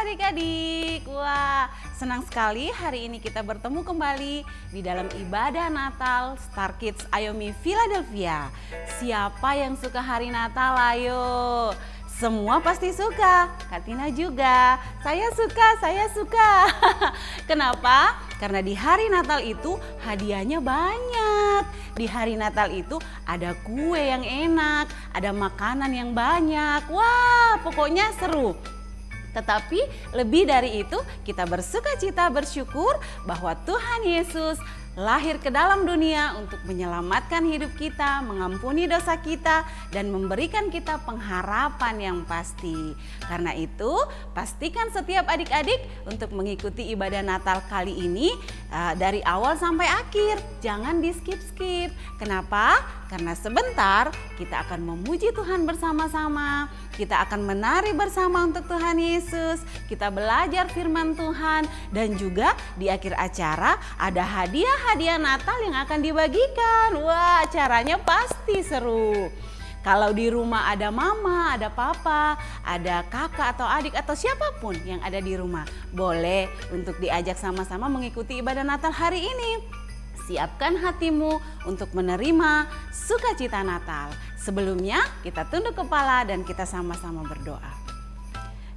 adik-adik. Wah, senang sekali hari ini kita bertemu kembali di dalam ibadah Natal Star Kids Ayomi Philadelphia. Siapa yang suka hari Natal? Ayo. Semua pasti suka, Kak Tina juga. Saya suka. Kenapa? Karena di hari Natal itu hadiahnya banyak. Di hari Natal itu ada kue yang enak, ada makanan yang banyak. Wah, pokoknya seru. Tetapi lebih dari itu, kita bersukacita bersyukur bahwa Tuhan Yesus lahir ke dalam dunia untuk menyelamatkan hidup kita, mengampuni dosa kita, dan memberikan kita pengharapan yang pasti. Karena itu, pastikan setiap adik-adik untuk mengikuti ibadah Natal kali ini dari awal sampai akhir. Jangan di skip-skip. Kenapa? Karena sebentar kita akan memuji Tuhan bersama-sama. Kita akan menari bersama untuk Tuhan Yesus. Kita belajar firman Tuhan. Dan juga di akhir acara ada hadiah Natal yang akan dibagikan. Wah, acaranya pasti seru. Kalau di rumah ada mama, ada papa, ada kakak atau adik atau siapapun yang ada di rumah, boleh untuk diajak sama-sama mengikuti ibadah Natal hari ini. Siapkan hatimu untuk menerima sukacita Natal. Sebelumnya kita tunduk kepala dan kita sama-sama berdoa.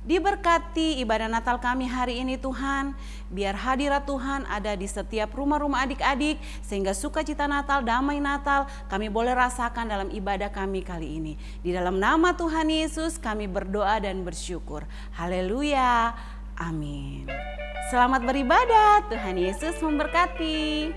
Diberkati ibadah Natal kami hari ini Tuhan, biar hadirat Tuhan ada di setiap rumah-rumah adik-adik, sehingga sukacita Natal, damai Natal kami boleh rasakan dalam ibadah kami kali ini. Di dalam nama Tuhan Yesus kami berdoa dan bersyukur. Haleluya, amin. Selamat beribadah, Tuhan Yesus memberkati.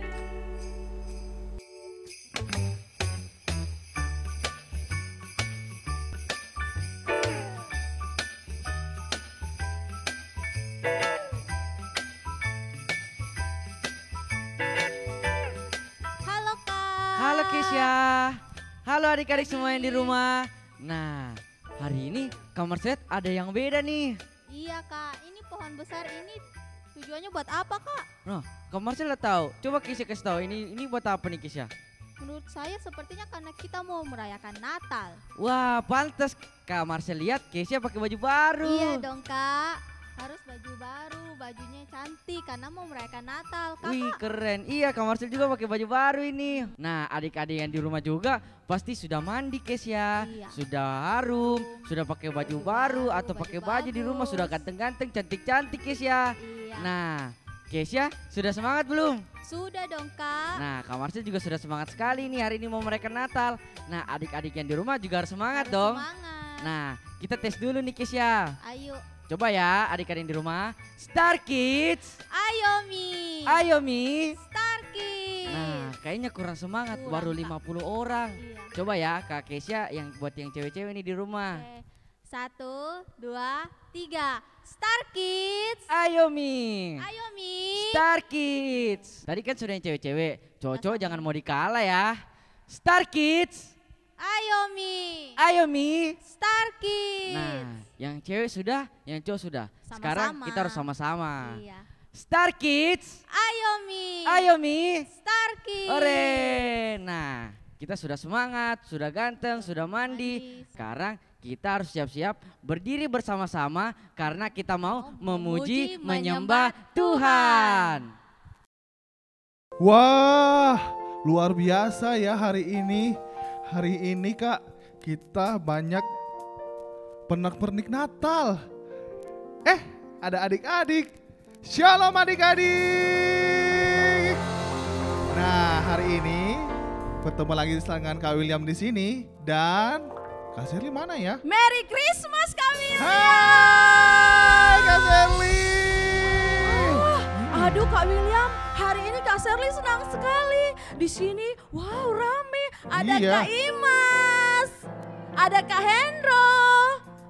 Halo adik-adik semua yang di rumah. Nah, hari ini kamar set ada yang beda nih. Iya kak, ini pohon besar ini tujuannya buat apa kak? Nah, kamar set lah tahu. Coba Kisya kasih tahu ini buat apa nih Kisya? Menurut saya sepertinya karena kita mau merayakan Natal. Wah, pantas Kak Marcel lihat Kisya pakai baju baru. Iya dong kak, harus baju baru, bajunya cantik karena mau merayakan Natal. Kakak. Wih keren, iya Kak Marcel juga pakai baju baru ini. Nah adik-adik yang di rumah juga pasti sudah mandi Kesya, iya. Sudah harum, sudah pakai baju baru atau pakai baju di rumah sudah ganteng-ganteng, cantik-cantik Kesya. Iya. Nah Kesya sudah semangat belum? Sudah dong kak. Nah Kak Marcel juga sudah semangat sekali nih hari ini mau merayakan Natal. Nah adik-adik yang di rumah juga harus semangat dong. Semangat. Nah kita tes dulu nih Kesya. Ayo. Coba ya adik-adik di rumah, Star Kids. Ayomi. Star Kids. Nah kayaknya kurang semangat, baru 50 orang. Iya. Coba ya Kak Kesya yang buat yang cewek-cewek nih di rumah. Oke. 1, 2, 3. Star Kids. Ayomi. Star Star Kids. Tadi kan sudah yang cewek-cewek, cowok-cowok jangan mau dikalah ya. Star Kids. Ayomi. Star Kids. Nah yang cewek sudah, yang cowok sudah. Sekarang kita harus sama-sama. Iya. Star Kids. Ayomi. Star Kids. Ore. Nah, kita sudah semangat, sudah ganteng, sudah mandi. Sekarang kita harus siap-siap berdiri bersama-sama karena kita mau memuji, menyembah Tuhan. Wah, luar biasa ya hari ini. Hari ini Kak, kita banyak pernak-pernik Natal. Ada adik-adik. Shalom adik-adik. Nah, hari ini bertemu lagi dengan Kak William di sini dan Kak Sherly mana ya? Merry Christmas Kak William. Hai Kak Sherly. Aduh Kak William, hari ini Kak Sherly senang sekali. Di sini, wow rame. Ada Iya. Kak Imas, ada Kak Hendro,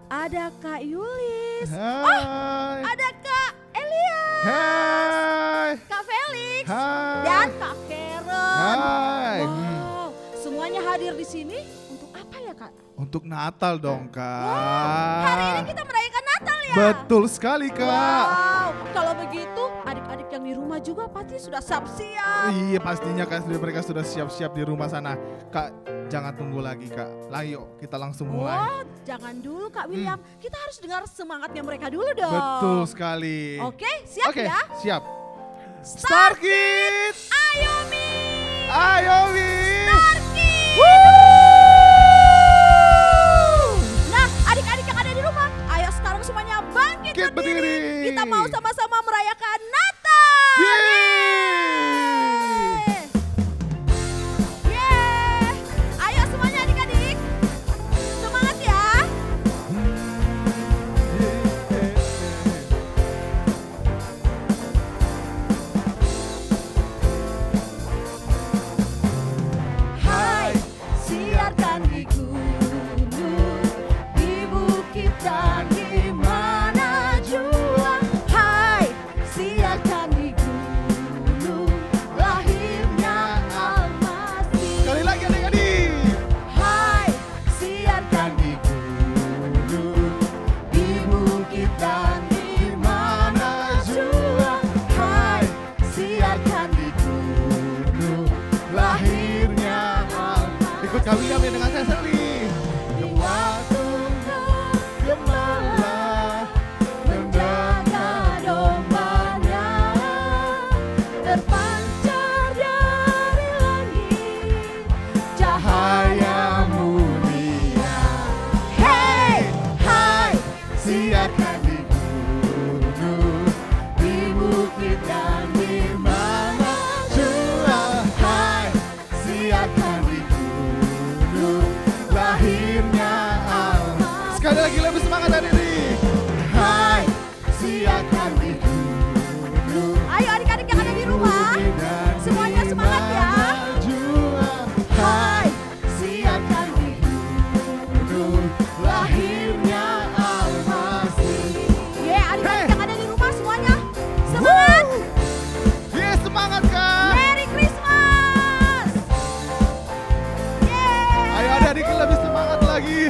ada Kak Yulis. Hai. Ada Kak Elias, Hai. Kak Felix, Hai. dan Kak Karen. Hai. Wow, semuanya hadir di sini untuk apa ya Kak? Untuk Natal dong Kak. Hari ini kita merayakan Natal ya? Betul sekali Kak. Wow, kalau begitu adik-adik yang di rumah juga pasti sudah siap-siap. Iya pastinya Kak, mereka sudah siap-siap di rumah sana. Kak Jangan tunggu lagi Kak. Ayo kita langsung mulai. Oh, jangan dulu Kak William. Kita harus dengar semangatnya mereka dulu dong. Betul sekali. Oke, siap Oke, ya? siap. Star Kids! Ayomi! Ayomi! Star Kids! Nah, adik-adik yang ada di rumah, ayo sekarang semuanya bangkit Bangkit berdiri. Kita mau sama-sama merayakan Natal. Yeay! Yeay! Ayo semuanya adik-adik. Semangat ya. Hai, siarkan di gunung, di bukit dan di mana jua. Hai, siarkan di gunung, lahirnya Al-Masih. Sekali lagi adik-adik. Hai, siarkan di gunung, di bukit dan di mana jua. Hai, siarkan di gunung, lahirnya Al-Masih. Ikut Kak William ya dengan saya Sally. Di waktu gembala menjaga dombanya, terpancar dari langit cahaya mulia. Hey, hai, siarkan di gunung, di bukit dan di mana jua. Hai, siarkan di gunung, lahirnya Al-Masih. Sekali lagi lebih semangat adik-adik. Hai, siarkan di gunung. Ayo adik-adik yang ada di rumah, semuanya semangat ya. Hai, siarkan di gunung, lahirnya Al-Masih. Adik-adik yang ada di rumah semuanya semangat. Yes, semangat Kak. Merry Christmas. Yeay. Ayo adik-adik lebih semangat lagi.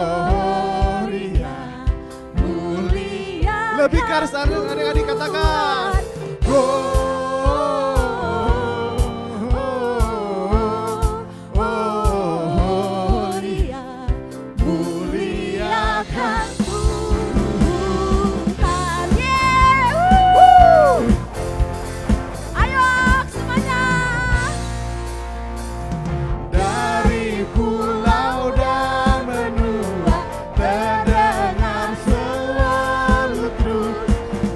Gloria, mulia. Lebih keras adik-adik katakan. Gloria, muliakan Tuhan. Ayo semuanya. Dari pulau dan benua terdengar selalu terus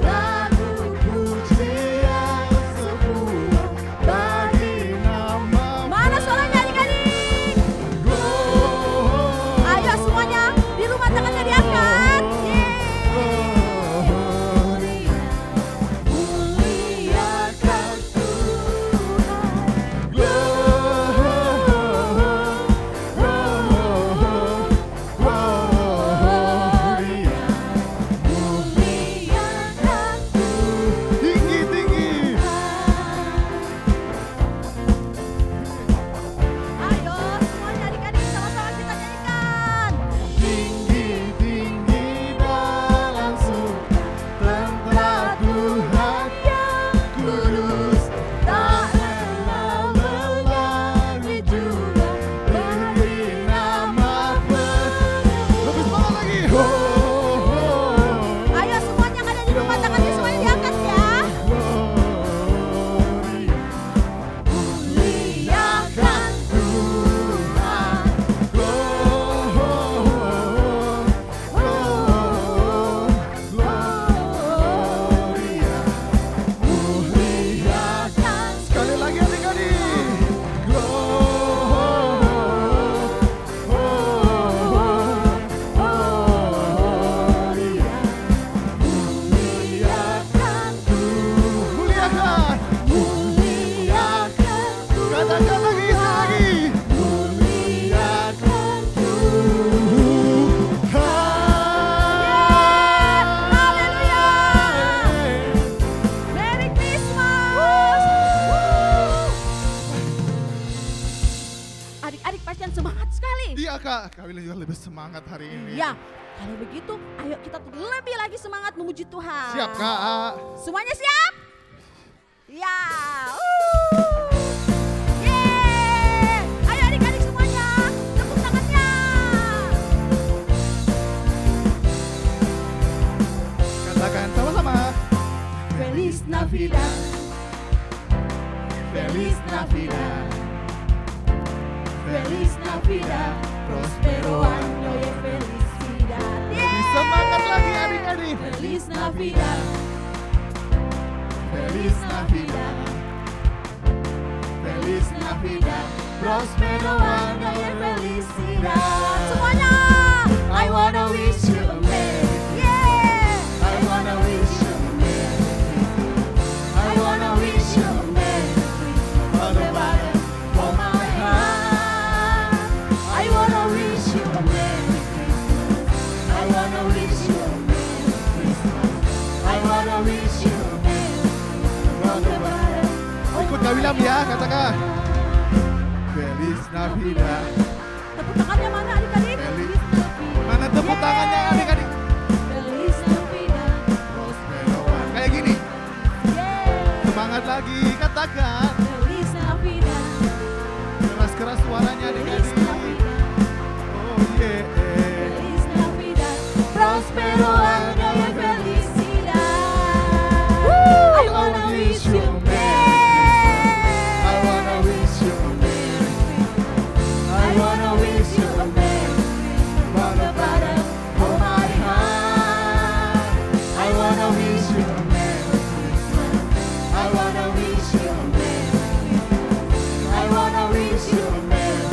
lagu Iya Kak, Kak William juga lebih semangat hari ini. Ya, kalau begitu ayo kita lebih lagi semangat memuji Tuhan. Siap Kak. Semuanya siap? Ya. Yeay. Ayo adik-adik semuanya, tepuk tangannya. Katakan sama-sama. Feliz Navidad. Feliz Navidad. Feliz Navidad. Prospero año y felicidad. Lebih semangat lagi adik-adik. Feliz Navidad. Feliz Navidad. Feliz Navidad. Prospero año y felicidad. Semuanya. I wanna wish you a merry. Yeah. I wanna wish you a merry. I wanna wish you a merry from the bottom of my heart. I wanna wish you a merry Christmas. I wanna wish you a merry Christmas. I wanna wish you a merry from the bottom of Ikut Kak William ya, katakan. Feliz Navidad. Tepuk tangannya mana adik-adik? Feliz. Mana tepuk tangannya adik-adik? Feliz Navidad. Kayak gini. Yeah. Semangat lagi, katakan. Feliz Navidad. Keras-keras suaranya Feliz adik-adik. Navidad. Oh yeah. Feliz Navidad. Prospero año y felicidad. I wanna wish you a merry. I wanna wish you a merry. I wanna wish you a merry from the bottom of my heart. I wanna wish you a merry Christmas. I wanna wish you a merry Christmas. I wanna wish you a merry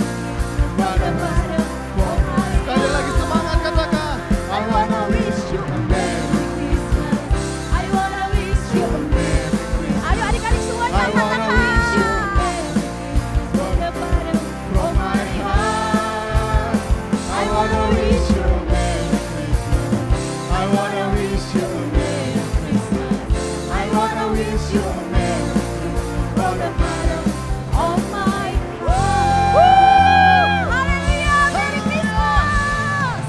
from the bottom of my Sekali heart. lagi semangat, katakan. I wanna wish you a merry Christmas. I wanna wish you a merry Christmas. Ayo adik-adik semuanya I wanna wish you a katakan. From the bottom of my heart. I wanna wish you a merry Christmas. I wanna wish you a merry Christmas. I wanna wish you a merry Christmas. From the bottom of my heart. Haleluya, Merry Christmas.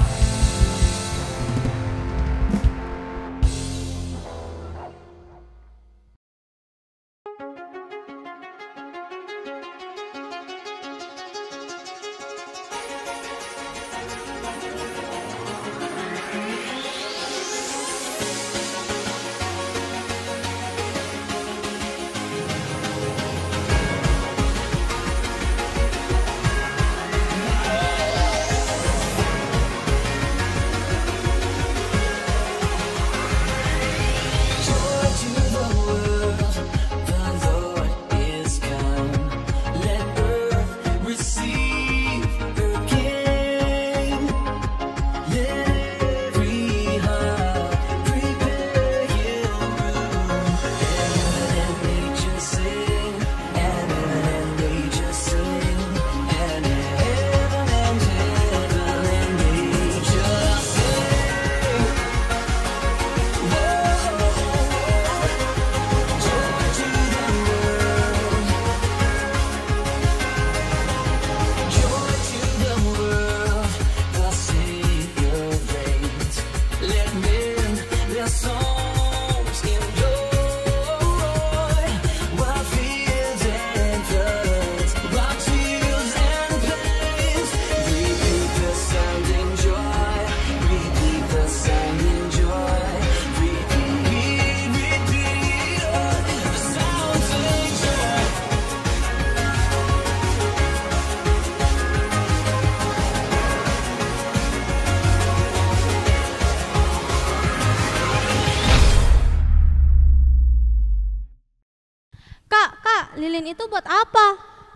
lilin itu buat apa?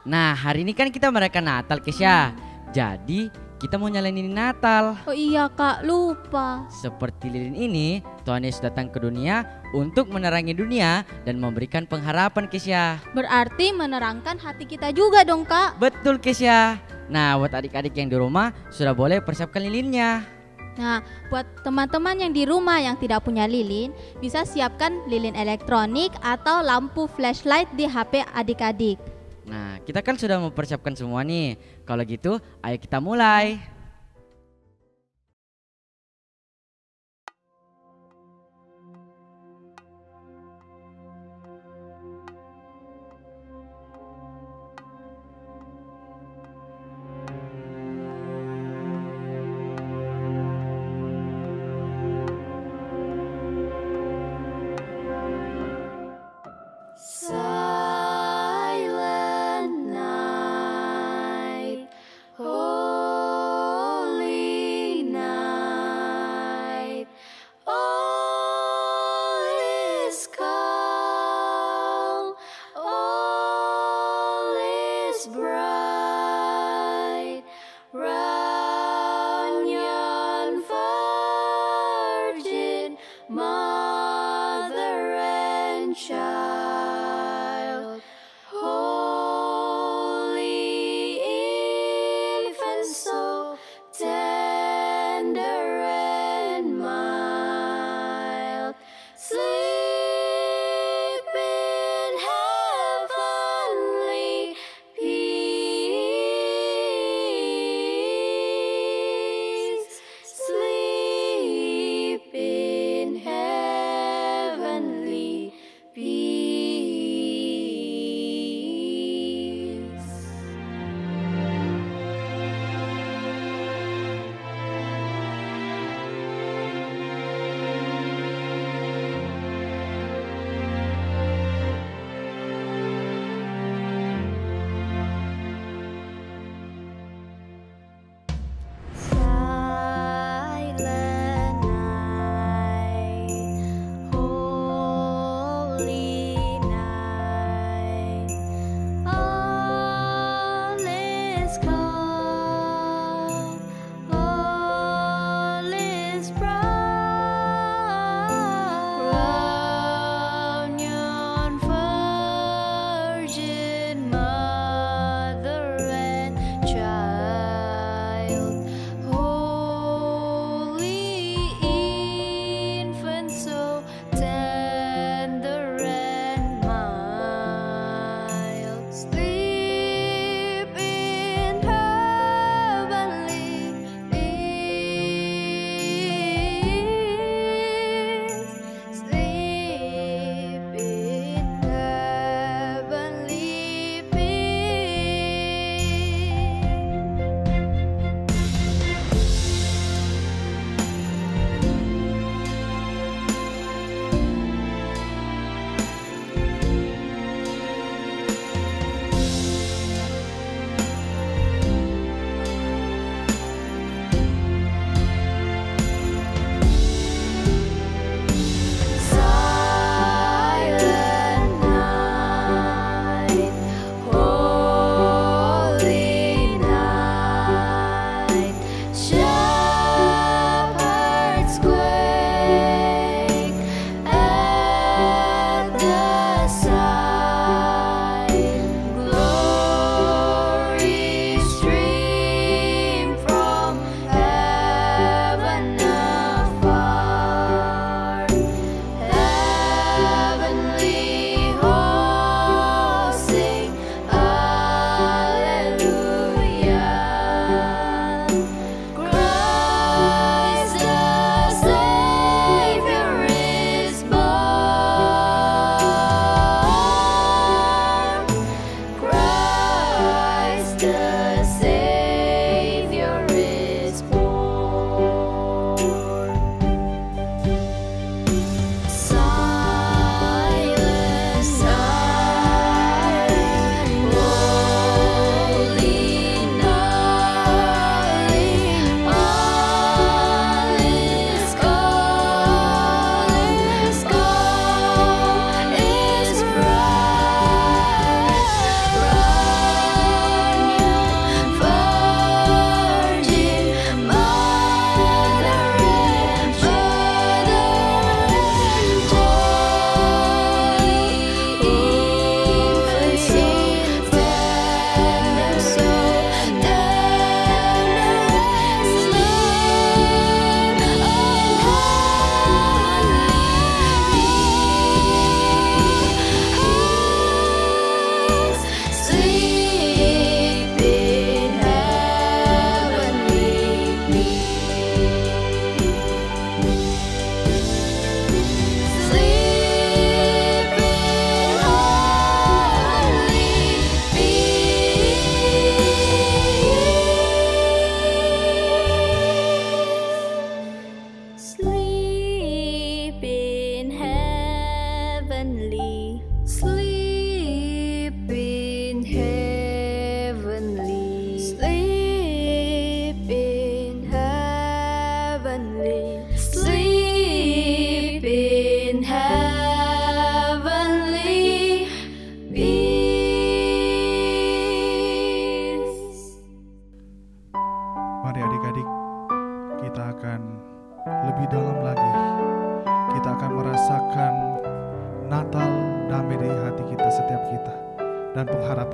Nah, hari ini kan kita merayakan Natal, Kesya. Jadi, kita mau nyalain lilin Natal. Oh iya Kak, lupa. Seperti lilin ini, Tuhan Yesus datang ke dunia untuk menerangi dunia dan memberikan pengharapan, Kesya. Berarti menerangkan hati kita juga dong Kak. Betul, Kesya. Nah, buat adik-adik yang di rumah sudah boleh persiapkan lilinnya. Nah, buat teman-teman yang di rumah yang tidak punya lilin, bisa siapkan lilin elektronik atau lampu flashlight di HP adik-adik. Nah, kita kan sudah mempersiapkan semua nih. Kalau gitu, ayo kita mulai. Silent night, holy night, all is calm, all is bright, round yon virgin mother and child, holy infant, so tender and mild, sleep in heavenly peace.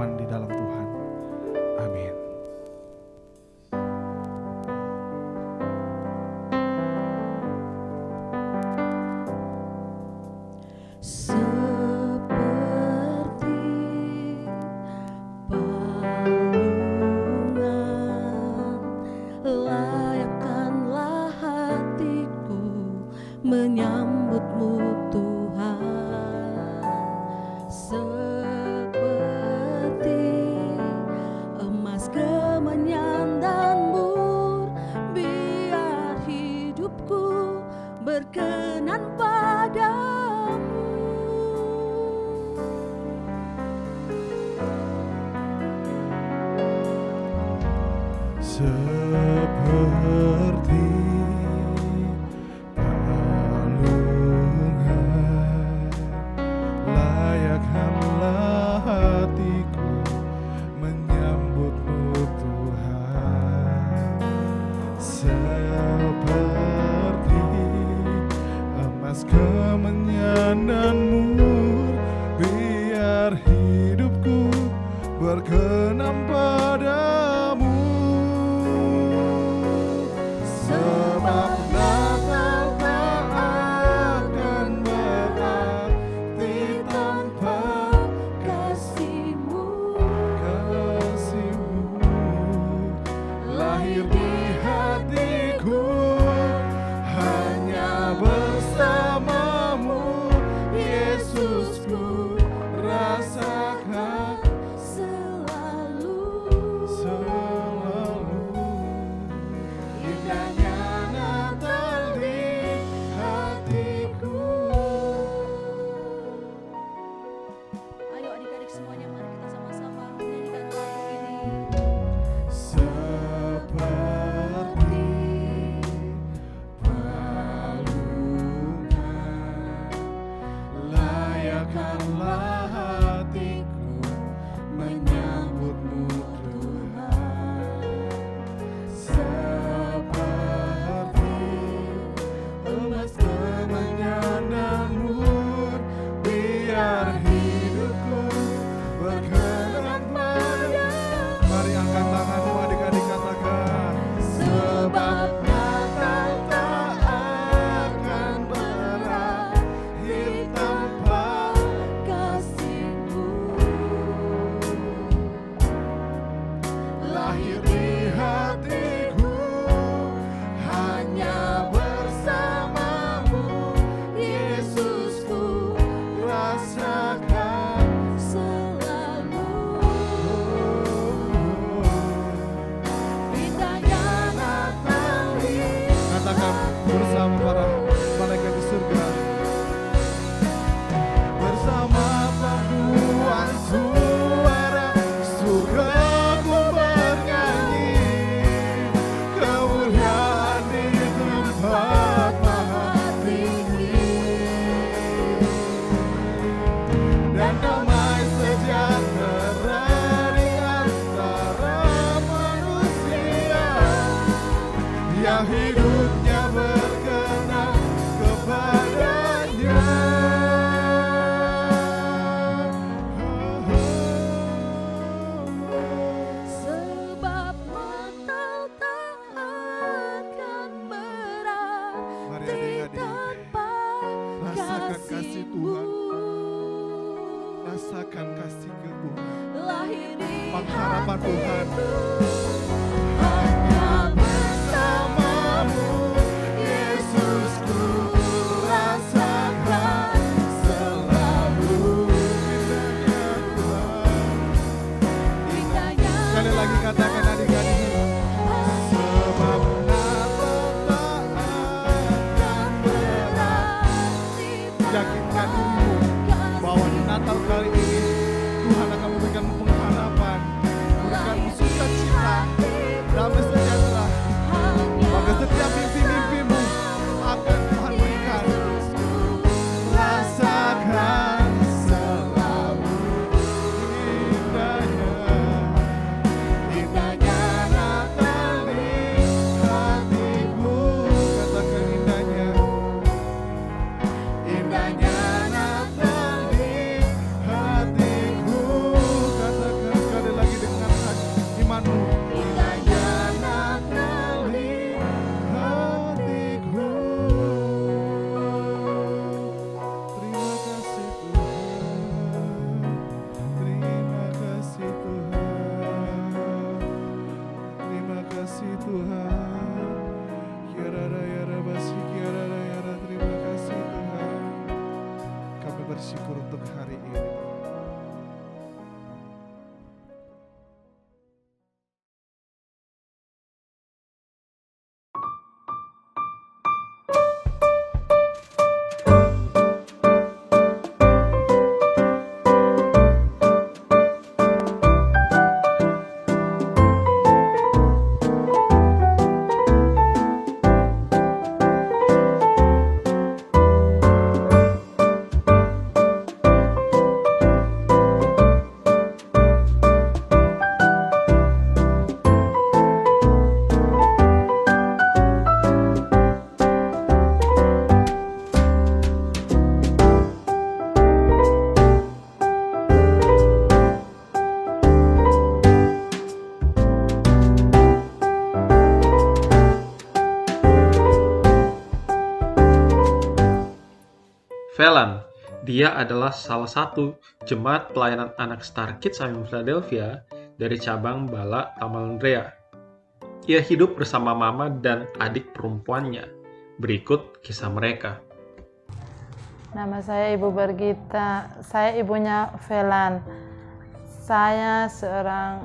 pengharapan di dalam Tuhan. Amin. Menyambutmu Tuhan, seperti emas kemenyan dan mur, biar hidupku berkenan padamu. Seperti layakkanlah hatiku menyambutmu Tuhan, seperti emas kemenyan dan mur, biar hidupku berkenan padamu. Sebab Natal tak akan berarti tanpa kasih-Mu lahir di hatiku, hanya bersama-Mu Yesusku rasakan selalu indahnya Natal di hatiku. Ayo adik-adik semuanya, mari kita sama-sama menyanyikan lagu ini. Seperti palungan, layakkanlah hatiku menyambutmu Tuhan, seperti emas kemenyan dan mur, biar hidupku berkenan padamu. Mari angkat tanganmu adik-adik, katakan, sebab Natal tak akan berakhir tanpa kasih-Mu lahir di hatiku, hanya bersama-Mu Yesusku rasakan selalu indahnya Natal di. Katakan bersama para malaikat di surga, bersama paduan suara surga ku bernyanyi, kemuliaan di tempat maha tinggi, dan damai sejahtera di antara manusia yang hidupnya berkenan kepadanya. Sebab Natal tak akan Mari berarti adik-adik, tanpa rasakan kasih Tuhan, kasih-Mu. rasakan kasih Tuhan, Lahir di pengharapan Tuhan. hanya Bersama-Mu Yesusku rasakan selalu indahnya Tuhan. indahnya Sekali lagi katakan adik-adik, sebab Natal tak akan berarti yakinkan dirimu bahwa di Natal kali ini Tuhan akan memberikan pengharapan, memberikan sukacita, damai sejahtera, maka setiap mimpi-mimpimu akan Tuhan berikan. Rasakan selalu indahnya Velan. Dia adalah salah satu jemaat pelayanan anak Star Kids IOMI Philadelphia dari cabang Bala Tamalandrea. Ia hidup bersama mama dan adik perempuannya. Berikut kisah mereka. Nama saya Ibu Bergita, saya ibunya Velan. Saya seorang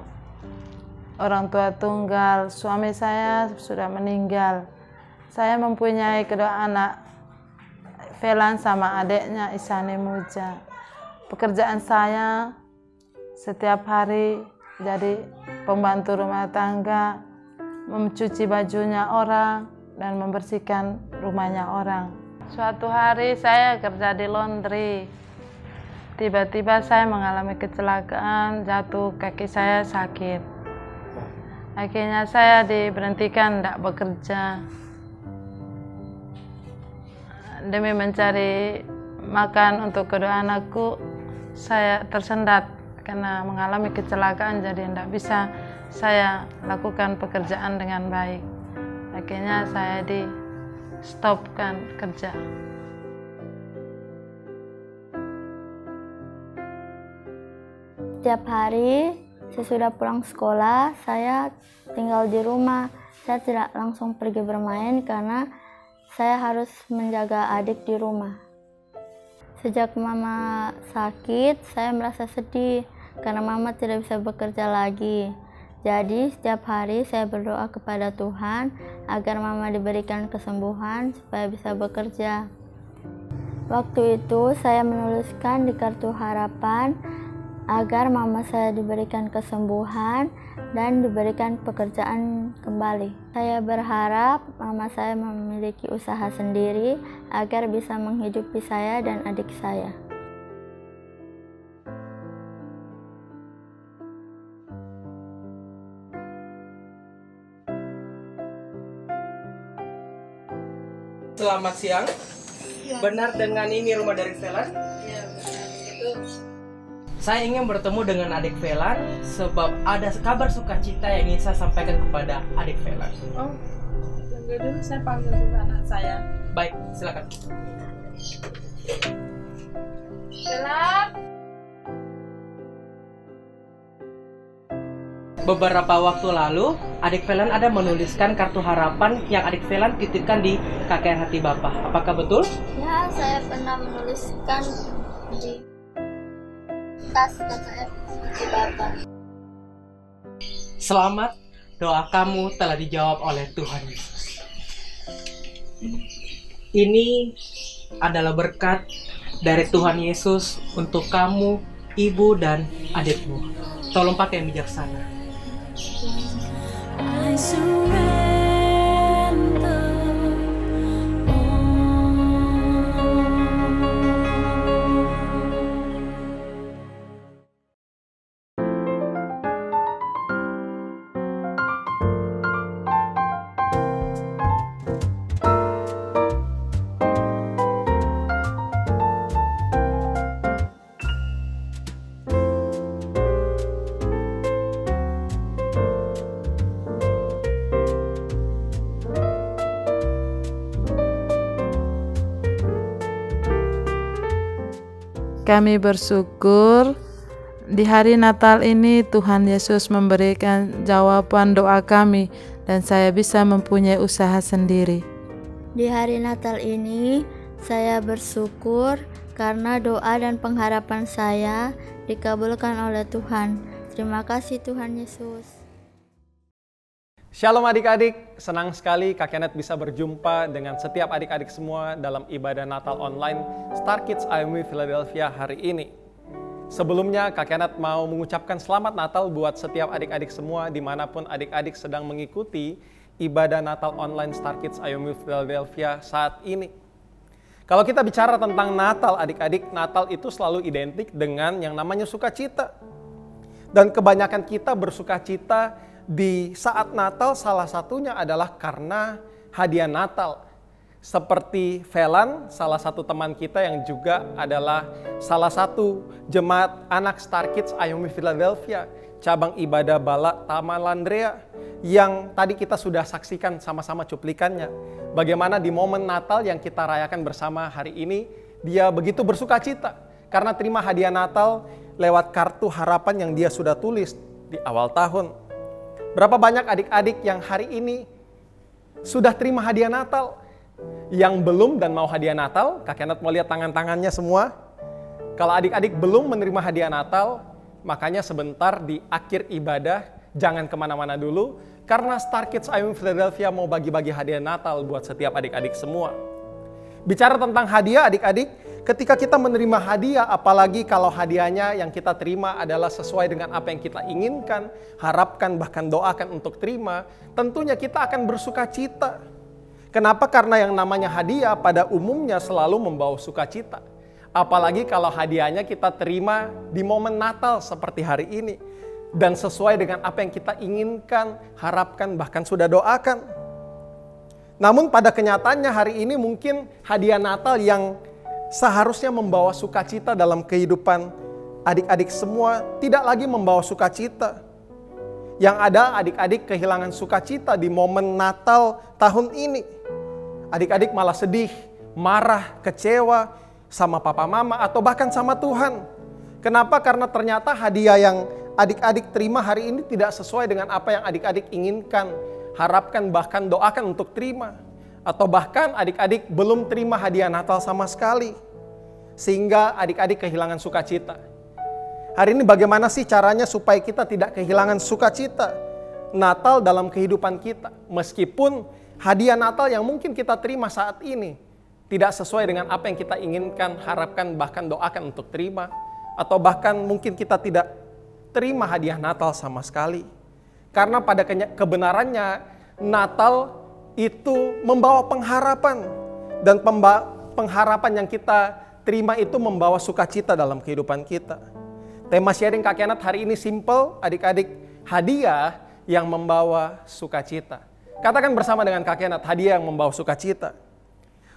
orang tua tunggal, suami saya sudah meninggal. Saya mempunyai kedua anak, Velan sama adiknya Isani Muja. Pekerjaan saya setiap hari jadi pembantu rumah tangga, mencuci bajunya orang, dan membersihkan rumahnya orang. Suatu hari saya kerja di laundry. Tiba-tiba saya mengalami kecelakaan, jatuh, kaki saya sakit. Akhirnya saya diberhentikan tidak bekerja. Demi mencari makan untuk kedua anakku, saya tersendat karena mengalami kecelakaan, jadi tidak bisa saya lakukan pekerjaan dengan baik. Akhirnya saya di-stopkan kerja. Setiap hari sesudah pulang sekolah, saya tinggal di rumah. Saya tidak langsung pergi bermain karena saya harus menjaga adik di rumah. Sejak mama sakit, saya merasa sedih karena mama tidak bisa bekerja lagi. Jadi setiap hari saya berdoa kepada Tuhan agar mama diberikan kesembuhan supaya bisa bekerja. Waktu itu saya menuliskan di kartu harapan agar mama saya diberikan kesembuhan dan diberikan pekerjaan kembali. Saya berharap mama saya memiliki usaha sendiri agar bisa menghidupi saya dan adik saya. Selamat siang. Benar dengan ini rumah dari Velan? Iya, benar. Itu Saya ingin bertemu dengan adik Velan sebab ada kabar sukacita yang ingin saya sampaikan kepada adik Velan. oh, tunggu dulu, saya panggil dulu anak saya. Baik, silakan. Velan. Beberapa waktu lalu, adik Velan ada menuliskan kartu harapan yang adik Velan titipkan di kakek hati Bapak. Apakah betul? Ya, saya pernah menuliskan di tas KKR hati Bapak. Selamat, doa kamu telah dijawab oleh Tuhan Yesus. Ini adalah berkat dari Tuhan Yesus untuk kamu, ibu dan adikmu. Tolong pakai yang bijaksana. I surrender Kami bersyukur di hari Natal ini Tuhan Yesus memberikan jawaban doa kami dan saya bisa mempunyai usaha sendiri. Di hari Natal ini, saya bersyukur karena doa dan pengharapan saya dikabulkan oleh Tuhan. Terima kasih Tuhan Yesus. Shalom adik-adik, senang sekali Kak Kenneth bisa berjumpa dengan setiap adik-adik semua dalam ibadah Natal online Star Kids IOMI Philadelphia hari ini. Sebelumnya Kak Kenneth mau mengucapkan selamat Natal buat setiap adik-adik semua dimanapun adik-adik sedang mengikuti ibadah Natal online Star Kids IOMI Philadelphia saat ini. Kalau kita bicara tentang Natal adik-adik, Natal itu selalu identik dengan yang namanya sukacita. Dan kebanyakan kita bersukacita di saat Natal, salah satunya adalah karena hadiah Natal. Seperti Velan, salah satu teman kita yang juga adalah salah satu jemaat anak Star Kids IOMI Philadelphia, cabang ibadah Bala Tamalandrea, yang tadi kita sudah saksikan sama-sama cuplikannya. Bagaimana di momen Natal yang kita rayakan bersama hari ini, dia begitu bersuka cita karena terima hadiah Natal lewat kartu harapan yang dia sudah tulis di awal tahun. Berapa banyak adik-adik yang hari ini sudah terima hadiah Natal? Yang belum dan mau hadiah Natal, Kak Kenneth mau lihat tangan-tangannya semua. Kalau adik-adik belum menerima hadiah Natal, makanya sebentar di akhir ibadah, jangan kemana-mana dulu, karena Star Kids IOMI Philadelphia mau bagi-bagi hadiah Natal buat setiap adik-adik semua. Bicara tentang hadiah adik-adik, ketika kita menerima hadiah, apalagi kalau hadiahnya yang kita terima adalah sesuai dengan apa yang kita inginkan, harapkan, bahkan doakan untuk terima, tentunya kita akan bersuka cita. Kenapa? Karena yang namanya hadiah pada umumnya selalu membawa sukacita. Apalagi kalau hadiahnya kita terima di momen Natal seperti hari ini. Dan sesuai dengan apa yang kita inginkan, harapkan, bahkan sudah doakan. Namun pada kenyataannya hari ini mungkin hadiah Natal yang seharusnya membawa sukacita dalam kehidupan adik-adik semua tidak lagi membawa sukacita. Yang ada adik-adik kehilangan sukacita di momen Natal tahun ini. Adik-adik malah sedih, marah, kecewa sama papa mama atau bahkan sama Tuhan. Kenapa? Karena ternyata hadiah yang adik-adik terima hari ini tidak sesuai dengan apa yang adik-adik inginkan, harapkan, bahkan doakan untuk terima. Atau bahkan adik-adik belum terima hadiah Natal sama sekali. Sehingga adik-adik kehilangan sukacita. Hari ini bagaimana sih caranya supaya kita tidak kehilangan sukacita Natal dalam kehidupan kita? Meskipun hadiah Natal yang mungkin kita terima saat ini tidak sesuai dengan apa yang kita inginkan, harapkan, bahkan doakan untuk terima. Atau bahkan mungkin kita tidak terima hadiah Natal sama sekali. Karena pada kebenarannya Natal itu membawa pengharapan. Dan pengharapan yang kita terima itu membawa sukacita dalam kehidupan kita. Tema sharing Kak Kenneth hari ini simple, adik-adik, hadiah yang membawa sukacita. Katakan bersama dengan Kak Kenneth, hadiah yang membawa sukacita.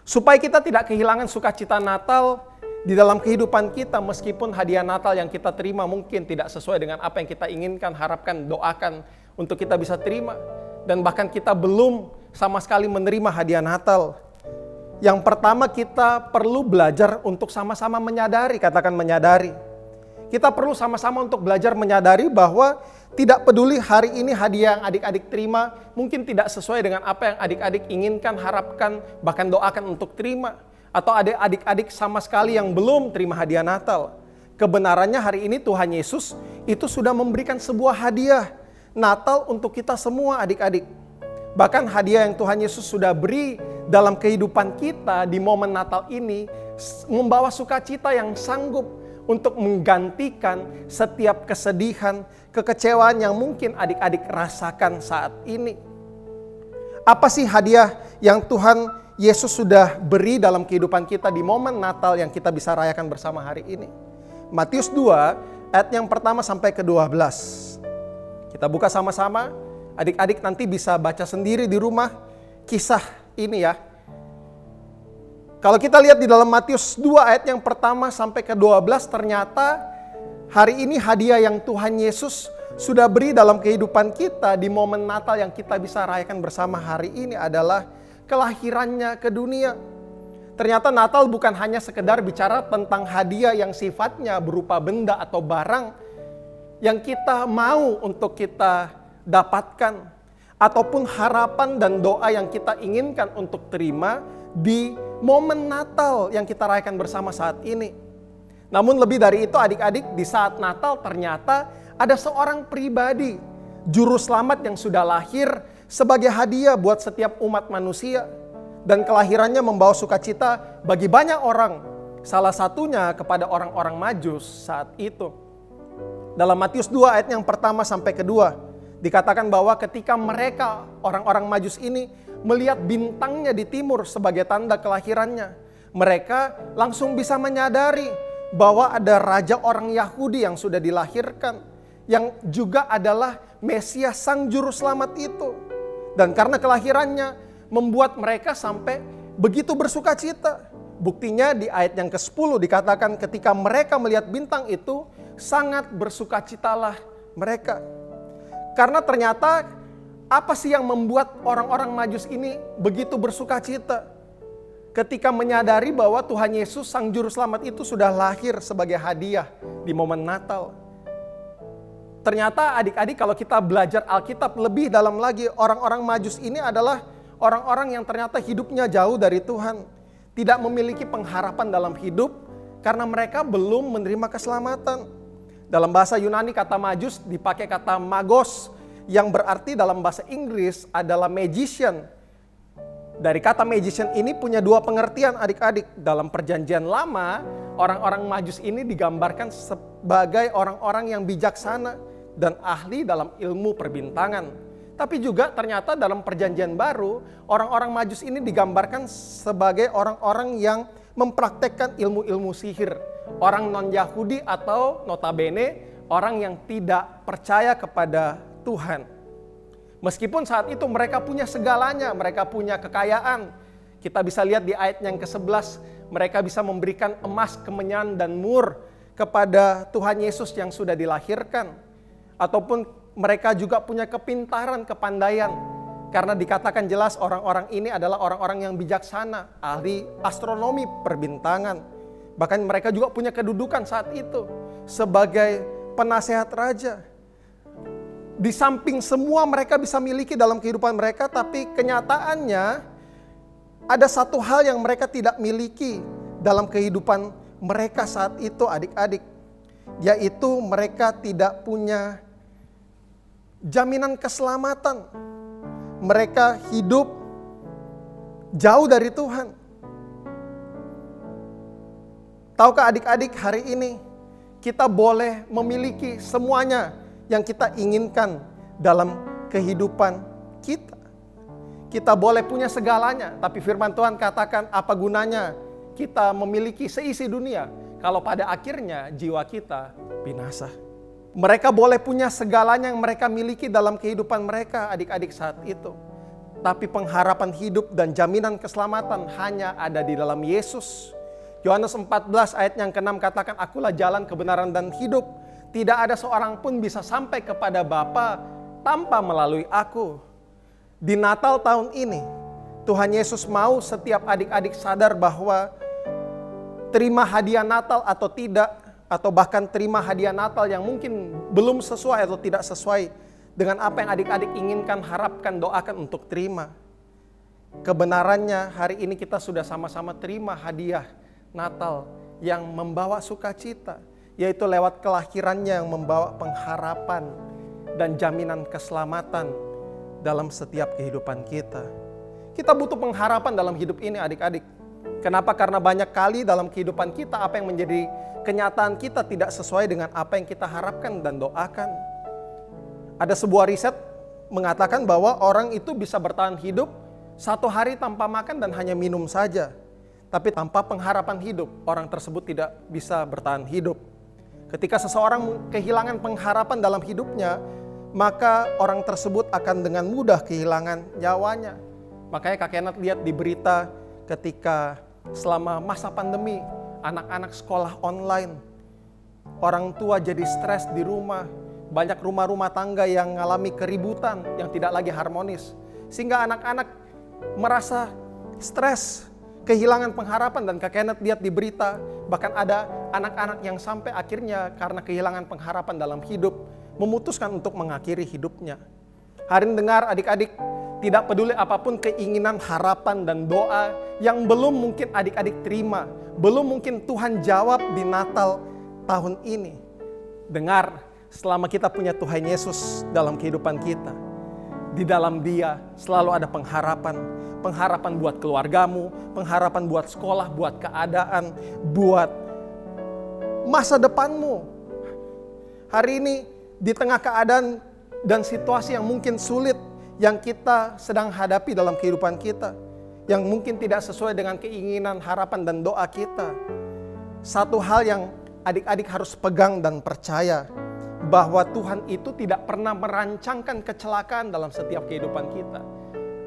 Supaya kita tidak kehilangan sukacita Natal di dalam kehidupan kita, meskipun hadiah Natal yang kita terima mungkin tidak sesuai dengan apa yang kita inginkan, harapkan, doakan untuk kita bisa terima. Dan bahkan kita belum sama sekali menerima hadiah Natal. Yang pertama kita perlu belajar untuk sama-sama menyadari, katakan menyadari. Kita perlu sama-sama untuk belajar menyadari bahwa tidak peduli hari ini hadiah yang adik-adik terima mungkin tidak sesuai dengan apa yang adik-adik inginkan, harapkan, bahkan doakan untuk terima. Atau adik-adik sama sekali yang belum terima hadiah Natal. Kebenarannya hari ini Tuhan Yesus itu sudah memberikan sebuah hadiah Natal untuk kita semua adik-adik. Bahkan hadiah yang Tuhan Yesus sudah beri dalam kehidupan kita di momen Natal ini membawa sukacita yang sanggup untuk menggantikan setiap kesedihan, kekecewaan yang mungkin adik-adik rasakan saat ini. Apa sih hadiah yang Tuhan Yesus sudah beri dalam kehidupan kita di momen Natal yang kita bisa rayakan bersama hari ini? Matius 2 ayat yang pertama sampai ke-12. Kita buka sama-sama, adik-adik nanti bisa baca sendiri di rumah kisah ini ya. Kalau kita lihat di dalam Matius 2 ayat yang pertama sampai ke-12, ternyata hari ini hadiah yang Tuhan Yesus sudah beri dalam kehidupan kita di momen Natal yang kita bisa rayakan bersama hari ini adalah kelahirannya ke dunia. Ternyata Natal bukan hanya sekedar bicara tentang hadiah yang sifatnya berupa benda atau barang yang kita mau untuk kita dapatkan, ataupun harapan dan doa yang kita inginkan untuk terima di momen Natal yang kita rayakan bersama saat ini. Namun lebih dari itu adik-adik, di saat Natal ternyata ada seorang pribadi, juru selamat yang sudah lahir sebagai hadiah buat setiap umat manusia. Dan kelahirannya membawa sukacita bagi banyak orang. Salah satunya kepada orang-orang Majus saat itu. Dalam Matius 2 ayat yang pertama sampai kedua, dikatakan bahwa ketika mereka, orang-orang Majus ini, melihat bintangnya di timur sebagai tanda kelahirannya, mereka langsung bisa menyadari bahwa ada raja orang Yahudi yang sudah dilahirkan, yang juga adalah Mesias sang juru selamat itu. Dan karena kelahirannya membuat mereka sampai begitu bersuka cita. Buktinya di ayat yang ke-10 dikatakan ketika mereka melihat bintang itu, sangat bersukacitalah mereka. Karena ternyata apa sih yang membuat orang-orang Majus ini begitu bersuka cita? ketika menyadari bahwa Tuhan Yesus Sang Juru Selamat itu sudah lahir sebagai hadiah di momen Natal. Ternyata adik-adik kalau kita belajar Alkitab lebih dalam lagi, orang-orang Majus ini adalah orang-orang yang ternyata hidupnya jauh dari Tuhan. Tidak memiliki pengharapan dalam hidup karena mereka belum menerima keselamatan. Dalam bahasa Yunani kata Majus dipakai kata magos yang berarti dalam bahasa Inggris adalah magician. Dari kata magician ini punya dua pengertian adik-adik. Dalam perjanjian lama, orang-orang Majus ini digambarkan sebagai orang-orang yang bijaksana dan ahli dalam ilmu perbintangan. Tapi juga ternyata dalam perjanjian baru, orang-orang Majus ini digambarkan sebagai orang-orang yang mempraktekkan ilmu-ilmu sihir. Orang non-Yahudi atau notabene orang yang tidak percaya kepada Tuhan. Meskipun saat itu mereka punya segalanya, mereka punya kekayaan. Kita bisa lihat di ayat yang ke-11, mereka bisa memberikan emas, kemenyan, dan mur kepada Tuhan Yesus yang sudah dilahirkan. Ataupun mereka juga punya kepintaran, kepandaian. Karena dikatakan jelas orang-orang ini adalah orang-orang yang bijaksana, ahli astronomi perbintangan. Bahkan mereka juga punya kedudukan saat itu sebagai penasehat raja. Di samping semua mereka bisa miliki dalam kehidupan mereka, tapi kenyataannya ada satu hal yang mereka tidak miliki dalam kehidupan mereka saat itu adik-adik. Yaitu mereka tidak punya jaminan keselamatan. Mereka hidup jauh dari Tuhan. Tahukah adik-adik, hari ini kita boleh memiliki semuanya yang kita inginkan dalam kehidupan kita. Kita boleh punya segalanya, tapi firman Tuhan katakan apa gunanya kita memiliki seisi dunia kalau pada akhirnya jiwa kita binasa. Mereka boleh punya segalanya yang mereka miliki dalam kehidupan mereka adik-adik saat itu. Tapi pengharapan hidup dan jaminan keselamatan hanya ada di dalam Yesus. Yohanes 14 ayat yang ke-6 katakan, akulah jalan, kebenaran, dan hidup. Tidak ada seorang pun bisa sampai kepada Bapa tanpa melalui aku. Di Natal tahun ini, Tuhan Yesus mau setiap adik-adik sadar bahwa terima hadiah Natal atau tidak, atau bahkan terima hadiah Natal yang mungkin belum sesuai atau tidak sesuai dengan apa yang adik-adik inginkan, harapkan, doakan untuk terima. Kebenarannya hari ini kita sudah sama-sama terima hadiah Natal yang membawa sukacita, yaitu lewat kelahirannya yang membawa pengharapan dan jaminan keselamatan dalam setiap kehidupan kita. Kita butuh pengharapan dalam hidup ini adik-adik. Kenapa? Karena banyak kali dalam kehidupan kita apa yang menjadi kenyataan kita tidak sesuai dengan apa yang kita harapkan dan doakan. Ada sebuah riset mengatakan bahwa orang itu bisa bertahan hidup 1 hari tanpa makan dan hanya minum saja. Tapi tanpa pengharapan hidup, orang tersebut tidak bisa bertahan hidup. Ketika seseorang kehilangan pengharapan dalam hidupnya, maka orang tersebut akan dengan mudah kehilangan nyawanya. Makanya Kak Kenneth lihat di berita ketika selama masa pandemi, anak-anak sekolah online, orang tua jadi stres di rumah, banyak rumah-rumah tangga yang mengalami keributan yang tidak lagi harmonis. Sehingga anak-anak merasa stres, kehilangan pengharapan, dan Kak Kenneth lihat di berita, bahkan ada anak-anak yang sampai akhirnya karena kehilangan pengharapan dalam hidup, memutuskan untuk mengakhiri hidupnya. Hari ini dengar adik-adik, tidak peduli apapun keinginan, harapan, dan doa yang belum mungkin adik-adik terima, belum mungkin Tuhan jawab di Natal tahun ini. Dengar, selama kita punya Tuhan Yesus dalam kehidupan kita, di dalam Dia selalu ada pengharapan. Pengharapan buat keluargamu, pengharapan buat sekolah, buat keadaan, buat masa depanmu. Hari ini di tengah keadaan dan situasi yang mungkin sulit yang kita sedang hadapi dalam kehidupan kita, yang mungkin tidak sesuai dengan keinginan, harapan, dan doa kita, satu hal yang adik-adik harus pegang dan percaya, bahwa Tuhan itu tidak pernah merancangkan kecelakaan dalam setiap kehidupan kita.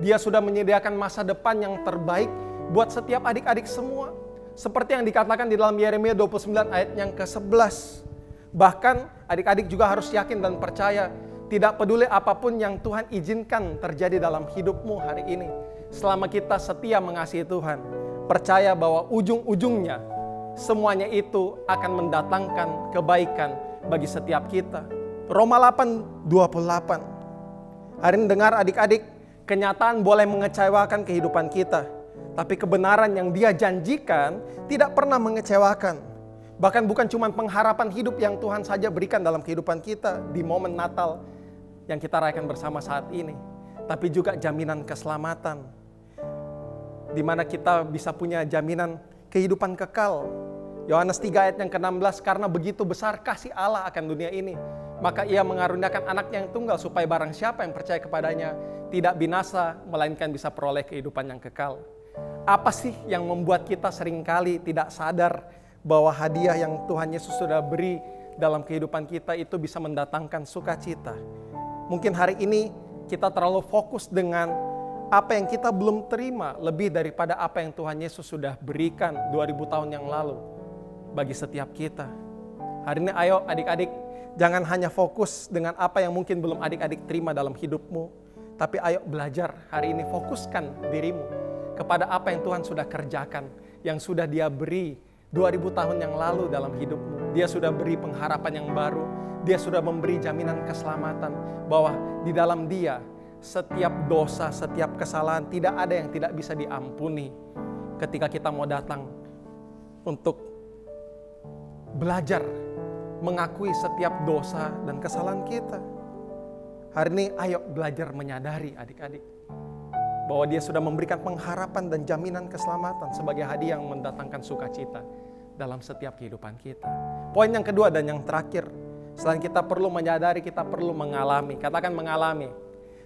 Dia sudah menyediakan masa depan yang terbaik buat setiap adik-adik semua. Seperti yang dikatakan di dalam Yeremia 29 ayat yang ke-11. Bahkan adik-adik juga harus yakin dan percaya, tidak peduli apapun yang Tuhan izinkan terjadi dalam hidupmu hari ini. Selama kita setia mengasihi Tuhan, percaya bahwa ujung-ujungnya semuanya itu akan mendatangkan kebaikan bagi setiap kita. Roma 8:28. Hari ini dengar adik-adik, kenyataan boleh mengecewakan kehidupan kita, tapi kebenaran yang Dia janjikan tidak pernah mengecewakan. Bahkan bukan cuma pengharapan hidup yang Tuhan saja berikan dalam kehidupan kita di momen Natal yang kita rayakan bersama saat ini, tapi juga jaminan keselamatan, di mana kita bisa punya jaminan kehidupan kekal. Yohanes 3 ayat yang ke-16, karena begitu besar kasih Allah akan dunia ini, maka Ia mengaruniakan anaknya yang tunggal, supaya barang siapa yang percaya kepadanya tidak binasa, melainkan bisa peroleh kehidupan yang kekal. Apa sih yang membuat kita seringkali tidak sadar bahwa hadiah yang Tuhan Yesus sudah beri dalam kehidupan kita itu bisa mendatangkan sukacita? Mungkin hari ini kita terlalu fokus dengan apa yang kita belum terima lebih daripada apa yang Tuhan Yesus sudah berikan 2000 tahun yang lalu bagi setiap kita. Hari ini ayo adik-adik, jangan hanya fokus dengan apa yang mungkin belum adik-adik terima dalam hidupmu, tapi ayo belajar hari ini, fokuskan dirimu kepada apa yang Tuhan sudah kerjakan, yang sudah Dia beri 2000 tahun yang lalu dalam hidupmu. Dia sudah beri pengharapan yang baru, Dia sudah memberi jaminan keselamatan, bahwa di dalam Dia setiap dosa, setiap kesalahan tidak ada yang tidak bisa diampuni ketika kita mau datang untuk belajar mengakui setiap dosa dan kesalahan kita. Hari ini ayo belajar menyadari adik-adik bahwa Dia sudah memberikan pengharapan dan jaminan keselamatan sebagai hadiah yang mendatangkan sukacita dalam setiap kehidupan kita. Poin yang kedua dan yang terakhir, selain kita perlu menyadari, kita perlu mengalami. Katakan mengalami.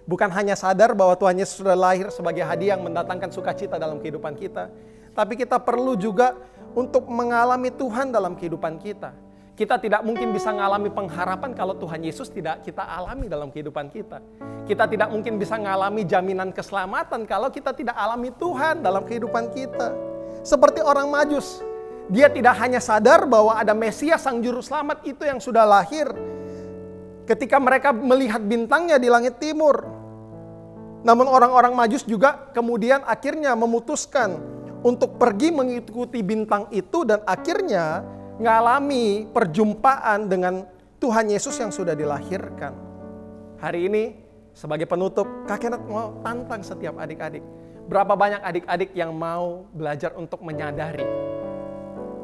Bukan hanya sadar bahwa Tuhan Yesus sudah lahir sebagai hadiah yang mendatangkan sukacita dalam kehidupan kita, tapi kita perlu juga untuk mengalami Tuhan dalam kehidupan kita. Kita tidak mungkin bisa mengalami pengharapan kalau Tuhan Yesus tidak kita alami dalam kehidupan kita. Kita tidak mungkin bisa mengalami jaminan keselamatan kalau kita tidak alami Tuhan dalam kehidupan kita. Seperti orang Majus, dia tidak hanya sadar bahwa ada Mesias Sang Juru Selamat itu yang sudah lahir ketika mereka melihat bintangnya di langit timur. Namun orang-orang Majus juga kemudian akhirnya memutuskan untuk pergi mengikuti bintang itu dan akhirnya ngalami perjumpaan dengan Tuhan Yesus yang sudah dilahirkan. Hari ini sebagai penutup, Kak Kenneth mau tantang setiap adik-adik. Berapa banyak adik-adik yang mau belajar untuk menyadari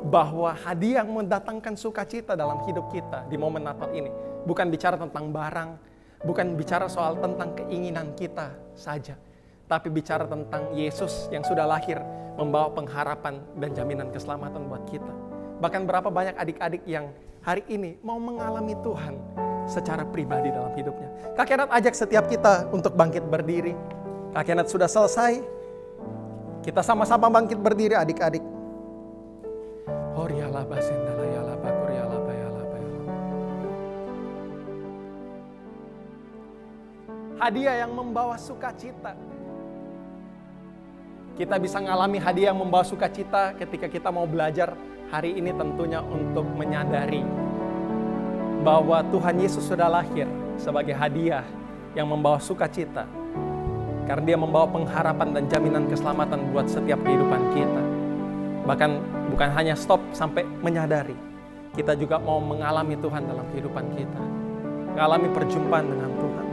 bahwa hadiah yang mendatangkan sukacita dalam hidup kita di momen Natal ini bukan bicara tentang barang, bukan bicara soal tentang keinginan kita saja, tapi bicara tentang Yesus yang sudah lahir membawa pengharapan dan jaminan keselamatan buat kita. Bahkan berapa banyak adik-adik yang hari ini mau mengalami Tuhan secara pribadi dalam hidupnya. Kak Kenneth ajak setiap kita untuk bangkit berdiri. Kak Kenneth sudah selesai. Kita sama-sama bangkit berdiri adik-adik. Hadiah yang membawa sukacita. Kita bisa mengalami hadiah yang membawa sukacita ketika kita mau belajar hari ini tentunya untuk menyadari bahwa Tuhan Yesus sudah lahir sebagai hadiah yang membawa sukacita. Karena Dia membawa pengharapan dan jaminan keselamatan buat setiap kehidupan kita. Bahkan bukan hanya stop sampai menyadari, kita juga mau mengalami Tuhan dalam kehidupan kita. Mengalami perjumpaan dengan Tuhan.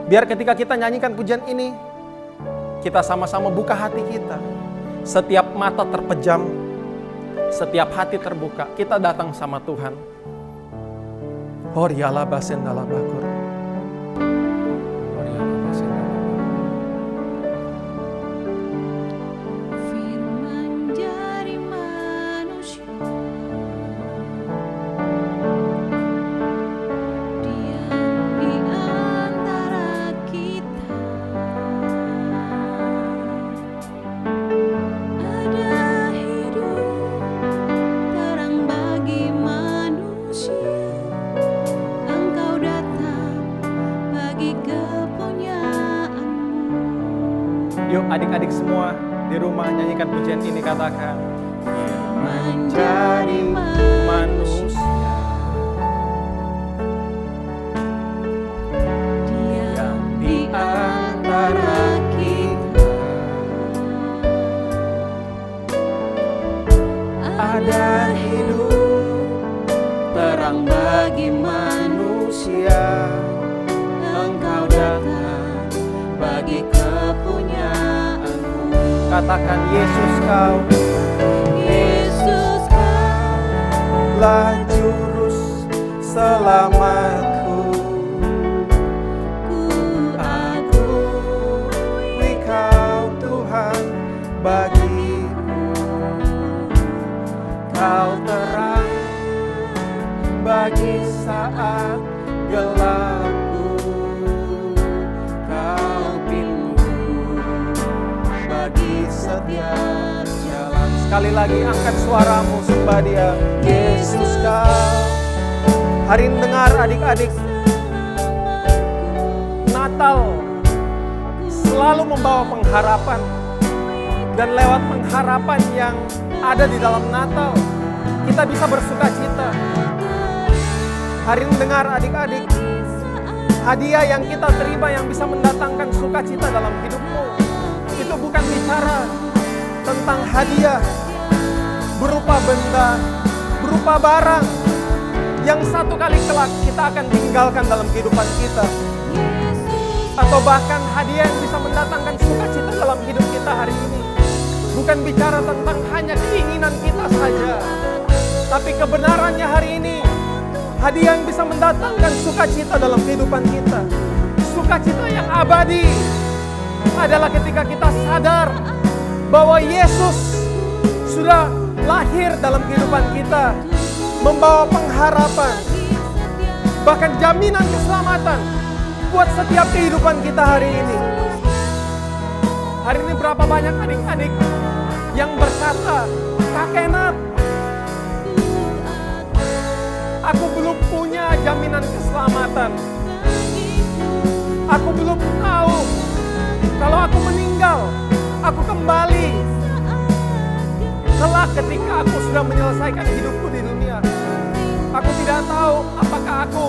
Biar ketika kita nyanyikan pujian ini, kita sama-sama buka hati kita. Setiap mata terpejam, setiap hati terbuka, kita datang sama Tuhan. Horiala basendala bakur. Horiala basendala bakur. Firman jadi manusia, diam di antara kita. Ada hidup terang bagi manusia. Engkau datang bagi kepunyaanmu. Yuk adik-adik semua di rumah nyanyikan pujian ini, katakan. Menjadi manusia, diam di antara kita. mengatakan, Yesus kau, Yesus lah juru selamatku. Akui kau Tuhan bagiku, kau terang bagi saat gelapku, kau pintu bagi setiap jalan. Sekali lagi angkat suaramu, sembah Dia. Yesus kau. Hari ini dengar adik-adik, Natal selalu membawa pengharapan, dan lewat pengharapan yang ada di dalam Natal kita bisa bersuka cita. Hari ini dengar adik-adik, hadiah yang kita terima yang bisa mendatangkan sukacita dalam hidupmu, itu bukan bicara tentang hadiah berupa benda, berupa barang yang satu kali kelak kita akan tinggalkan dalam kehidupan kita, atau bahkan hadiah yang bisa mendatangkan sukacita dalam hidup kita hari ini. Bukan bicara tentang hanya keinginan kita saja, tapi kebenarannya hari ini, hadiah yang bisa mendatangkan sukacita dalam kehidupan kita, sukacita yang abadi, adalah ketika kita sadar bahwa Yesus sudah lahir dalam kehidupan kita, membawa pengharapan, bahkan jaminan keselamatan buat setiap kehidupan kita hari ini. Hari ini berapa banyak adik-adik yang berkata, Kakek Nat, aku belum punya jaminan keselamatan. Aku belum tahu kalau aku meninggal, aku kembali kelak ketika aku sudah menyelesaikan hidupku di dunia. Aku tidak tahu apakah aku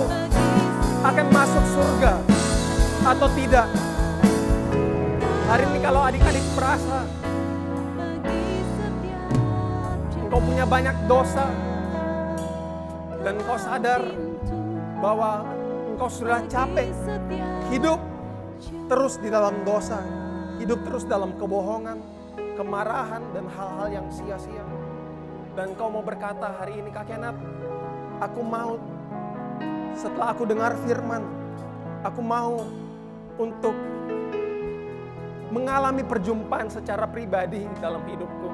akan masuk surga atau tidak. Hari ini kalau adik-adik merasa engkau punya banyak dosa, dan engkau sadar bahwa engkau sudah capek hidup terus di dalam dosa, hidup terus dalam kebohongan, kemarahan, dan hal-hal yang sia-sia, dan engkau mau berkata hari ini, Kakek Nat, aku mau, setelah aku dengar firman, aku mau untuk mengalami perjumpaan secara pribadi dalam hidupku.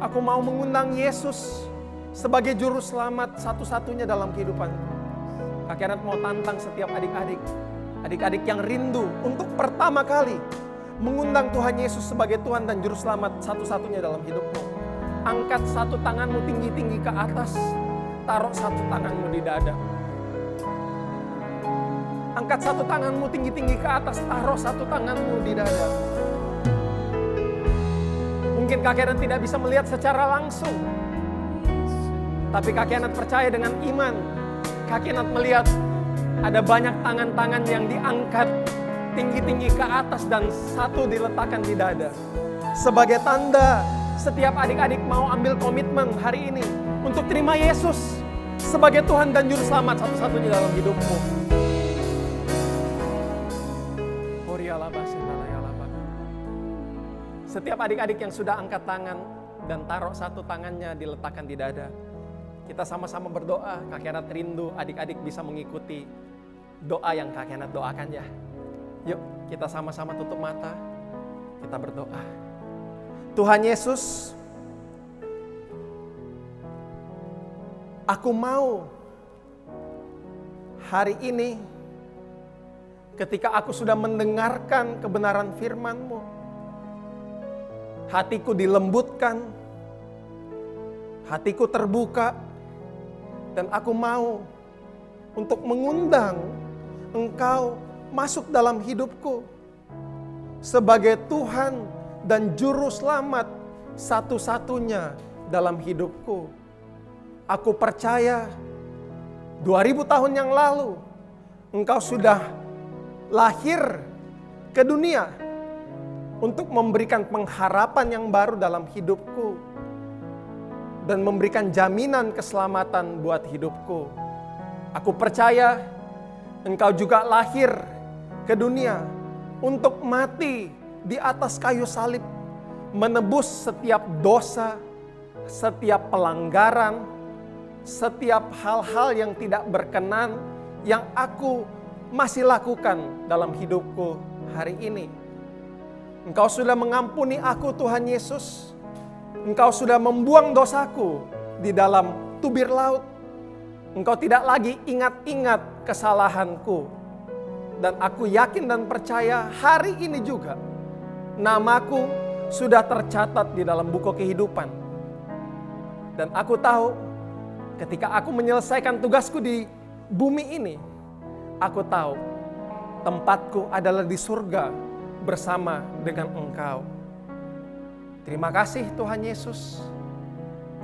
Aku mau mengundang Yesus sebagai juru selamat satu-satunya dalam kehidupanku. Kakek Nat mau tantang setiap adik-adik, adik-adik yang rindu untuk pertama kali mengundang Tuhan Yesus sebagai Tuhan dan juru selamat satu-satunya dalam hidupmu. Angkat satu tanganmu tinggi-tinggi ke atas, taruh satu tanganmu di dada. Angkat satu tanganmu tinggi-tinggi ke atas, taruh satu tanganmu di dada. Mungkin Kakek Nat tidak bisa melihat secara langsung, tapi Kakek Nat percaya dengan iman. Kakek Nat melihat ada banyak tangan-tangan yang diangkat tinggi-tinggi ke atas dan satu diletakkan di dada. Sebagai tanda setiap adik-adik mau ambil komitmen hari ini untuk terima Yesus sebagai Tuhan dan Juru Selamat satu-satunya dalam hidupmu. Setiap adik-adik yang sudah angkat tangan dan taruh satu tangannya diletakkan di dada, kita sama-sama berdoa. Kakek Nat rindu adik-adik bisa mengikuti doa yang Kakek Nat doakan ya. Yuk kita sama-sama tutup mata, kita berdoa. Tuhan Yesus, aku mau hari ini ketika aku sudah mendengarkan kebenaran firman-Mu, hatiku dilembutkan, hatiku terbuka, dan aku mau untuk mengundang Engkau masuk dalam hidupku sebagai Tuhan dan Juru Selamat satu-satunya dalam hidupku. Aku percaya 2000 tahun yang lalu Engkau sudah lahir ke dunia untuk memberikan pengharapan yang baru dalam hidupku dan memberikan jaminan keselamatan buat hidupku. Aku percaya Engkau juga lahir ke dunia untuk mati di atas kayu salib, menebus setiap dosa, setiap pelanggaran, setiap hal-hal yang tidak berkenan yang aku masih lakukan dalam hidupku hari ini. Engkau sudah mengampuni aku, Tuhan Yesus. Engkau sudah membuang dosaku di dalam tubir laut. Engkau tidak lagi ingat-ingat kesalahanku. Dan aku yakin dan percaya hari ini juga namaku sudah tercatat di dalam buku kehidupan. Dan aku tahu ketika aku menyelesaikan tugasku di bumi ini, aku tahu tempatku adalah di surga bersama dengan Engkau. Terima kasih Tuhan Yesus.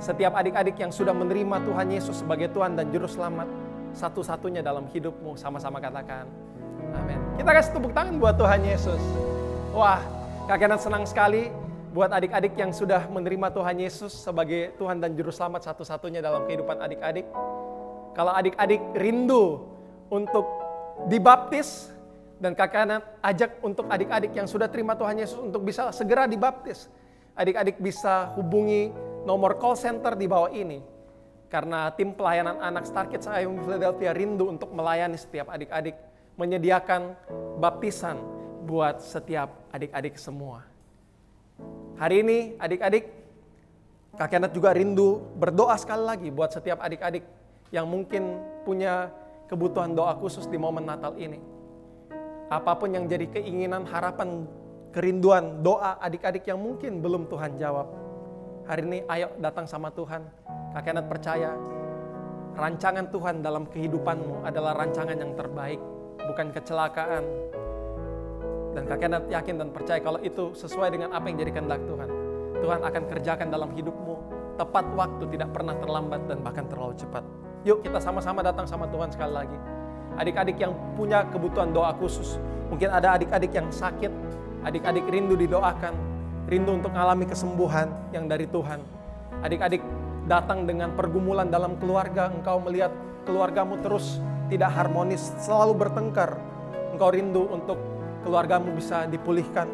Setiap adik-adik yang sudah menerima Tuhan Yesus sebagai Tuhan dan Juru Selamat, satu-satunya dalam hidupmu, sama-sama katakan amin. Kita kasih tepuk tangan buat Tuhan Yesus. Wah, Kakek senang sekali buat adik-adik yang sudah menerima Tuhan Yesus sebagai Tuhan dan Juru Selamat satu-satunya dalam kehidupan adik-adik. Kalau adik-adik rindu untuk dibaptis, dan Kakek ajak untuk adik-adik yang sudah terima Tuhan Yesus untuk bisa segera dibaptis. Adik-adik bisa hubungi nomor call center di bawah ini. Karena tim pelayanan anak Star Kids IOMI Philadelphia rindu untuk melayani setiap adik-adik, menyediakan baptisan buat setiap adik-adik semua. Hari ini adik-adik, Kakek juga rindu berdoa sekali lagi buat setiap adik-adik yang mungkin punya kebutuhan doa khusus di momen Natal ini. Apapun yang jadi keinginan, harapan, kerinduan, doa adik-adik yang mungkin belum Tuhan jawab. Hari ini ayo datang sama Tuhan. Kakek percaya rancangan Tuhan dalam kehidupanmu adalah rancangan yang terbaik, bukan kecelakaan. Dan Kakek yakin dan percaya kalau itu sesuai dengan apa yang jadi kehendak Tuhan. Tuhan akan kerjakan dalam hidupmu tepat waktu, tidak pernah terlambat dan bahkan terlalu cepat. Yuk kita sama-sama datang sama Tuhan sekali lagi. Adik-adik yang punya kebutuhan doa khusus. Mungkin ada adik-adik yang sakit, adik-adik rindu didoakan, rindu untuk mengalami kesembuhan yang dari Tuhan. Adik-adik datang dengan pergumulan dalam keluarga, engkau melihat keluargamu terus tidak harmonis, selalu bertengkar. Engkau rindu untuk keluargamu bisa dipulihkan.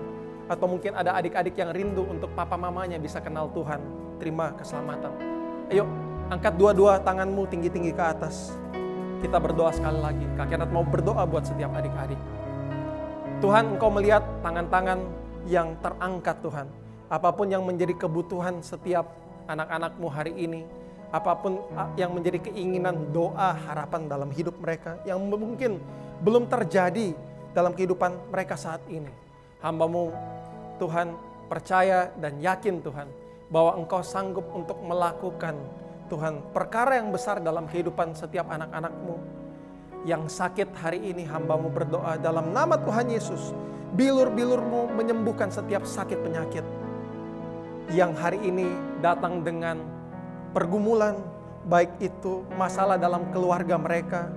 Atau mungkin ada adik-adik yang rindu untuk papa mamanya bisa kenal Tuhan, terima keselamatan. Ayo, angkat dua-dua tanganmu tinggi-tinggi ke atas. Kita berdoa sekali lagi. Kakek mau berdoa buat setiap adik-adik. Tuhan, Engkau melihat tangan-tangan yang terangkat Tuhan. Apapun yang menjadi kebutuhan setiap anak-anakmu hari ini, apapun yang menjadi keinginan, doa, harapan dalam hidup mereka, yang mungkin belum terjadi dalam kehidupan mereka saat ini. Hamba-Mu Tuhan percaya dan yakin Tuhan, bahwa Engkau sanggup untuk melakukan Tuhan perkara yang besar dalam kehidupan setiap anak-anak-Mu. Yang sakit hari ini hamba-Mu berdoa dalam nama Tuhan Yesus. Bilur-bilur-Mu menyembuhkan setiap sakit penyakit. Yang hari ini datang dengan pergumulan, baik itu masalah dalam keluarga mereka.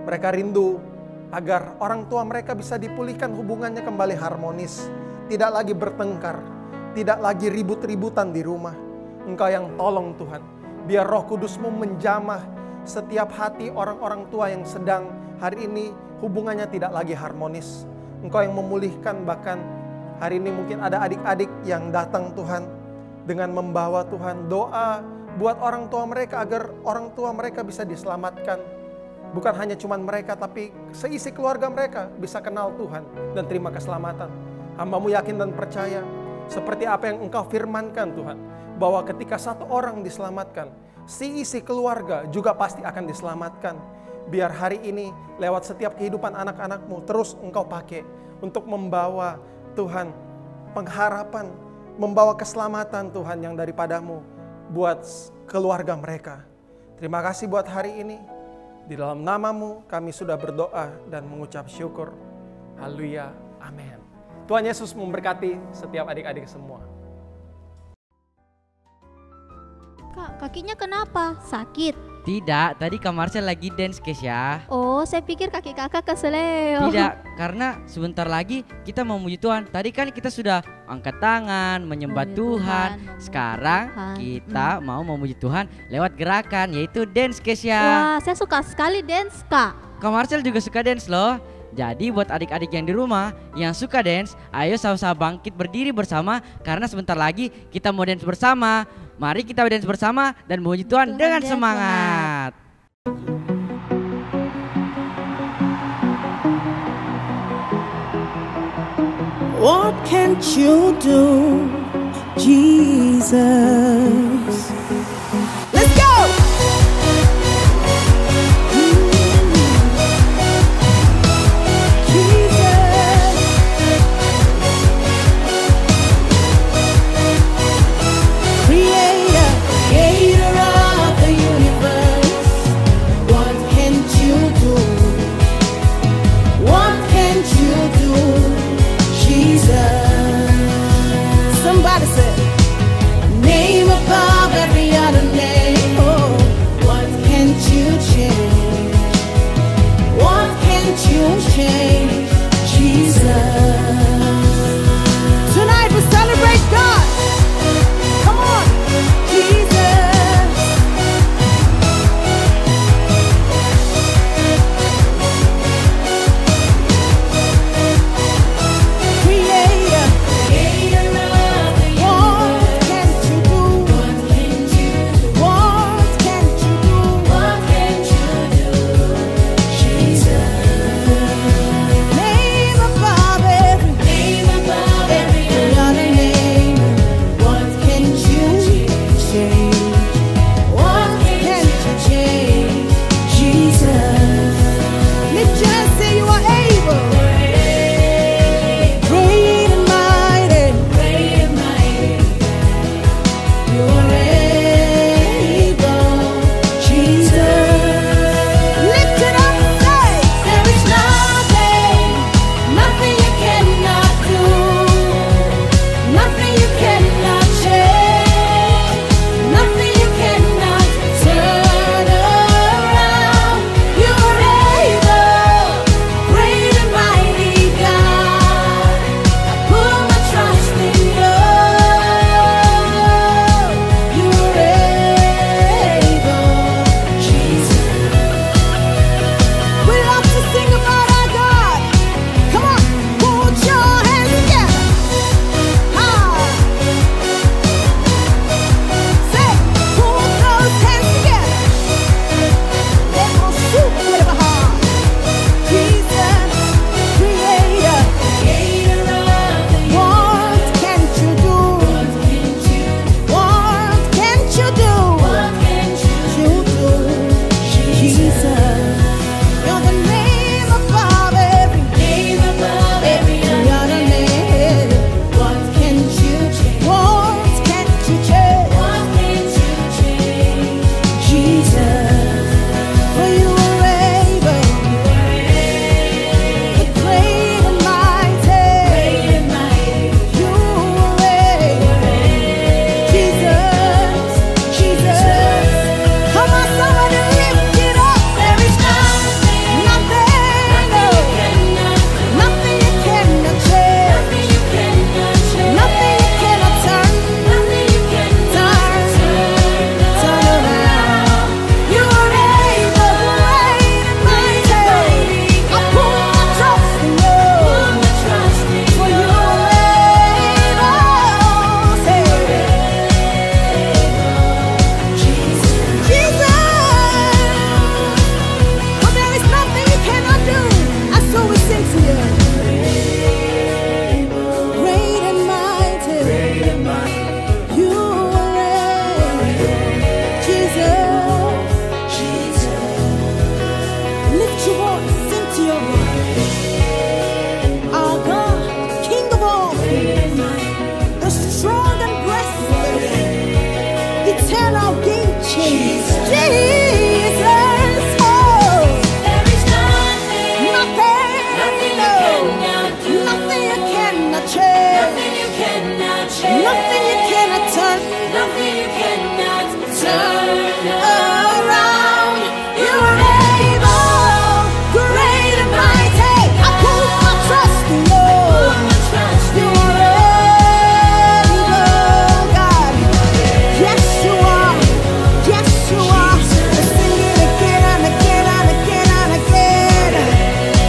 Mereka rindu agar orang tua mereka bisa dipulihkan hubungannya kembali harmonis. Tidak lagi bertengkar, tidak lagi ribut-ributan di rumah. Engkau yang tolong Tuhan. Biar Roh Kudus-Mu menjamah setiap hati orang-orang tua yang sedang hari ini hubungannya tidak lagi harmonis. Engkau yang memulihkan, bahkan hari ini mungkin ada adik-adik yang datang Tuhan dengan membawa Tuhan doa buat orang tua mereka agar orang tua mereka bisa diselamatkan. Bukan hanya cuman mereka, tapi seisi keluarga mereka bisa kenal Tuhan dan terima keselamatan. Hamba-Mu yakin dan percaya seperti apa yang Engkau firmankan Tuhan, bahwa ketika satu orang diselamatkan, seisi keluarga juga pasti akan diselamatkan. Biar hari ini lewat setiap kehidupan anak-anak-Mu terus Engkau pakai untuk membawa Tuhan pengharapan, membawa keselamatan Tuhan yang daripada-Mu buat keluarga mereka. Terima kasih buat hari ini. Di dalam nama-Mu kami sudah berdoa dan mengucap syukur. Haleluya. Amin. Tuhan Yesus memberkati setiap adik-adik semua. Kak, kakinya kenapa? Sakit? Tidak, tadi Kak Marcel lagi dance, Kesya. Oh, saya pikir kaki kakak keseleo. Tidak, karena sebentar lagi kita mau memuji Tuhan. Tadi kan kita sudah angkat tangan, menyembah Tuhan. Sekarang kita mau memuji Tuhan lewat gerakan, yaitu dance, Kesya. Wah, saya suka sekali dance, Kak. Kak Marcel juga suka dance loh. Jadi buat adik-adik yang di rumah yang suka dance, ayo sama-sama bangkit berdiri bersama karena sebentar lagi kita mau dance bersama. Mari kita dance bersama dan memuji Tuhan dengan semangat. What can't you do, Jesus? Let's go! Somebody say, name above every other name. Oh, what can't you change? What can't you change? Jesus. Tonight we celebrate God. Come on, Jesus.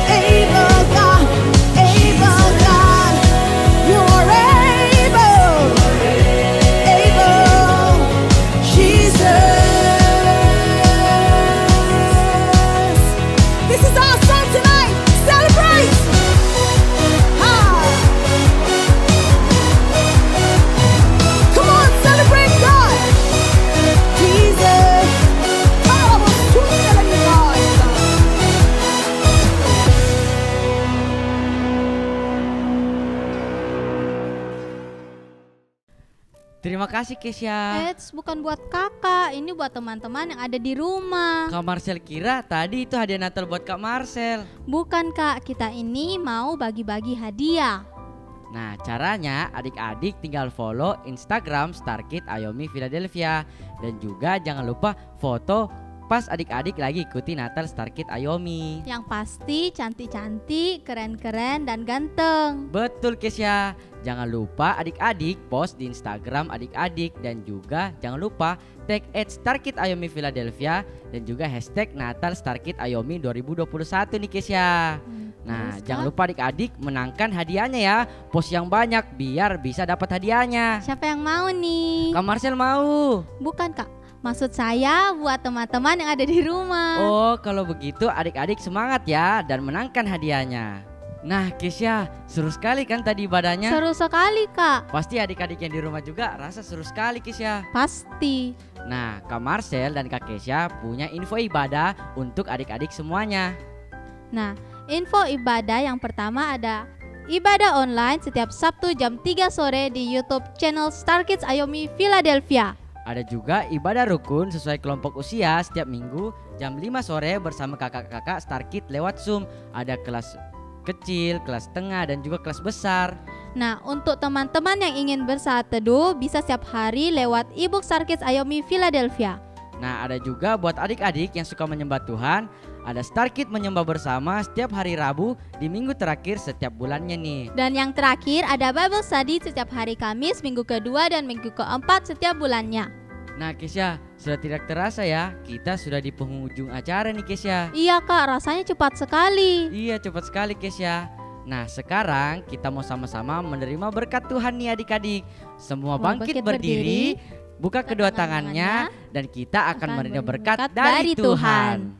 Able Terima kasih Kesya. Eits, bukan buat kakak, ini buat teman-teman yang ada di rumah. Kak Marcel kira tadi itu hadiah Natal buat Kak Marcel. Bukan kak, kita ini mau bagi-bagi hadiah. Nah, caranya adik-adik tinggal follow Instagram StarKids Ayomi Philadelphia. Dan juga jangan lupa foto pas adik-adik lagi ikuti Natal StarKids Ayomi. Yang pasti cantik-cantik, keren-keren, dan ganteng. Betul Kesya. Jangan lupa adik-adik post di Instagram adik-adik. Dan juga jangan lupa tag @StarKids Ayomi Philadelphia. Dan juga hashtag Natal StarKids Ayomi 2021 nih Kesya. Nah, jangan lupa adik-adik menangkan hadiahnya ya. Post yang banyak biar bisa dapat hadiahnya. Siapa yang mau nih? Kak Marcel mau. Bukan kak, maksud saya buat teman-teman yang ada di rumah. Oh, kalau begitu adik-adik semangat ya dan menangkan hadiahnya. Nah, Kesya, seru sekali kan tadi ibadahnya? Seru sekali kak. Pasti adik-adik yang di rumah juga rasa seru sekali Kesya. Pasti. Nah, Kak Marcel dan Kak Kesya punya info ibadah untuk adik-adik semuanya. Nah, info ibadah yang pertama ada ibadah online setiap Sabtu jam 3 sore di YouTube channel StarKids Ayomi Philadelphia. Ada juga ibadah rukun sesuai kelompok usia setiap minggu jam 5 sore bersama kakak-kakak StarKids lewat Zoom. Ada kelas kecil, kelas tengah, dan juga kelas besar. Nah, untuk teman-teman yang ingin bersaat teduh bisa setiap hari lewat ebook StarKids Ayomi Philadelphia. Nah, ada juga buat adik-adik yang suka menyembah Tuhan, ada StarKids menyembah bersama setiap hari Rabu di minggu terakhir setiap bulannya nih. Dan yang terakhir ada Bible Study setiap hari Kamis, minggu kedua dan minggu keempat setiap bulannya. Nah Kesya, sudah tidak terasa ya, kita sudah di penghujung acara nih Kesya. Iya kak, rasanya cepat sekali. Iya, cepat sekali Kesya. Nah, sekarang kita mau sama-sama menerima berkat Tuhan nih adik-adik. Semua bangkit berdiri, buka kedua tangannya, dan kita akan menerima berkat dari Tuhan.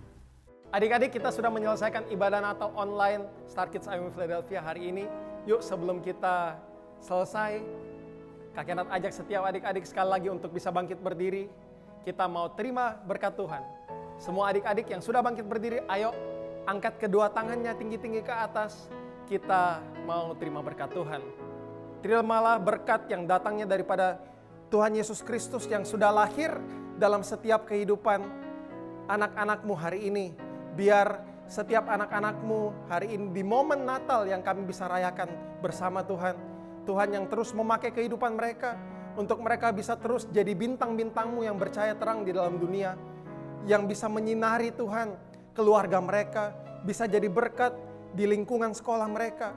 Adik-adik, kita sudah menyelesaikan ibadah Natal online StarKids Ayomi Philadelphia hari ini. Yuk, sebelum kita selesai, Kak Kenneth ajak setiap adik-adik sekali lagi untuk bisa bangkit berdiri. Kita mau terima berkat Tuhan. Semua adik-adik yang sudah bangkit berdiri, ayo angkat kedua tangannya tinggi-tinggi ke atas. Kita mau terima berkat Tuhan. Terimalah berkat yang datangnya daripada Tuhan Yesus Kristus yang sudah lahir dalam setiap kehidupan anak-anakmu hari ini. Biar setiap anak-anakmu hari ini di momen Natal yang kami bisa rayakan bersama Tuhan. Tuhan yang terus memakai kehidupan mereka untuk mereka bisa terus jadi bintang-bintangmu yang bercahaya terang di dalam dunia. Yang bisa menyinari Tuhan, keluarga mereka, bisa jadi berkat di lingkungan sekolah mereka.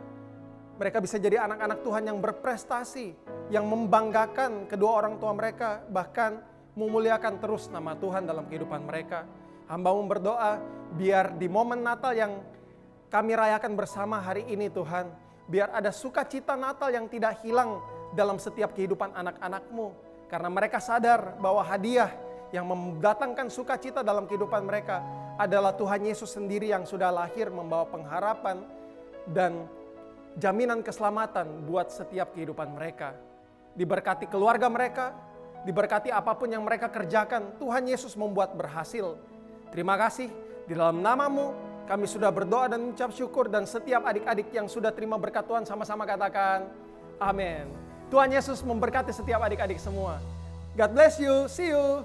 Mereka bisa jadi anak-anak Tuhan yang berprestasi, yang membanggakan kedua orang tua mereka, bahkan memuliakan terus nama Tuhan dalam kehidupan mereka. Hamba-Mu berdoa, biar di momen Natal yang kami rayakan bersama hari ini Tuhan, biar ada sukacita Natal yang tidak hilang dalam setiap kehidupan anak-anak-Mu. Karena mereka sadar bahwa hadiah yang mendatangkan sukacita dalam kehidupan mereka adalah Tuhan Yesus sendiri yang sudah lahir membawa pengharapan dan jaminan keselamatan buat setiap kehidupan mereka. Diberkati keluarga mereka, diberkati apapun yang mereka kerjakan, Tuhan Yesus membuat berhasil. Terima kasih, di dalam nama-Mu kami sudah berdoa dan mengucap syukur, dan setiap adik-adik yang sudah terima berkat Tuhan sama-sama katakan amin. Tuhan Yesus memberkati setiap adik-adik semua. God bless you, see you.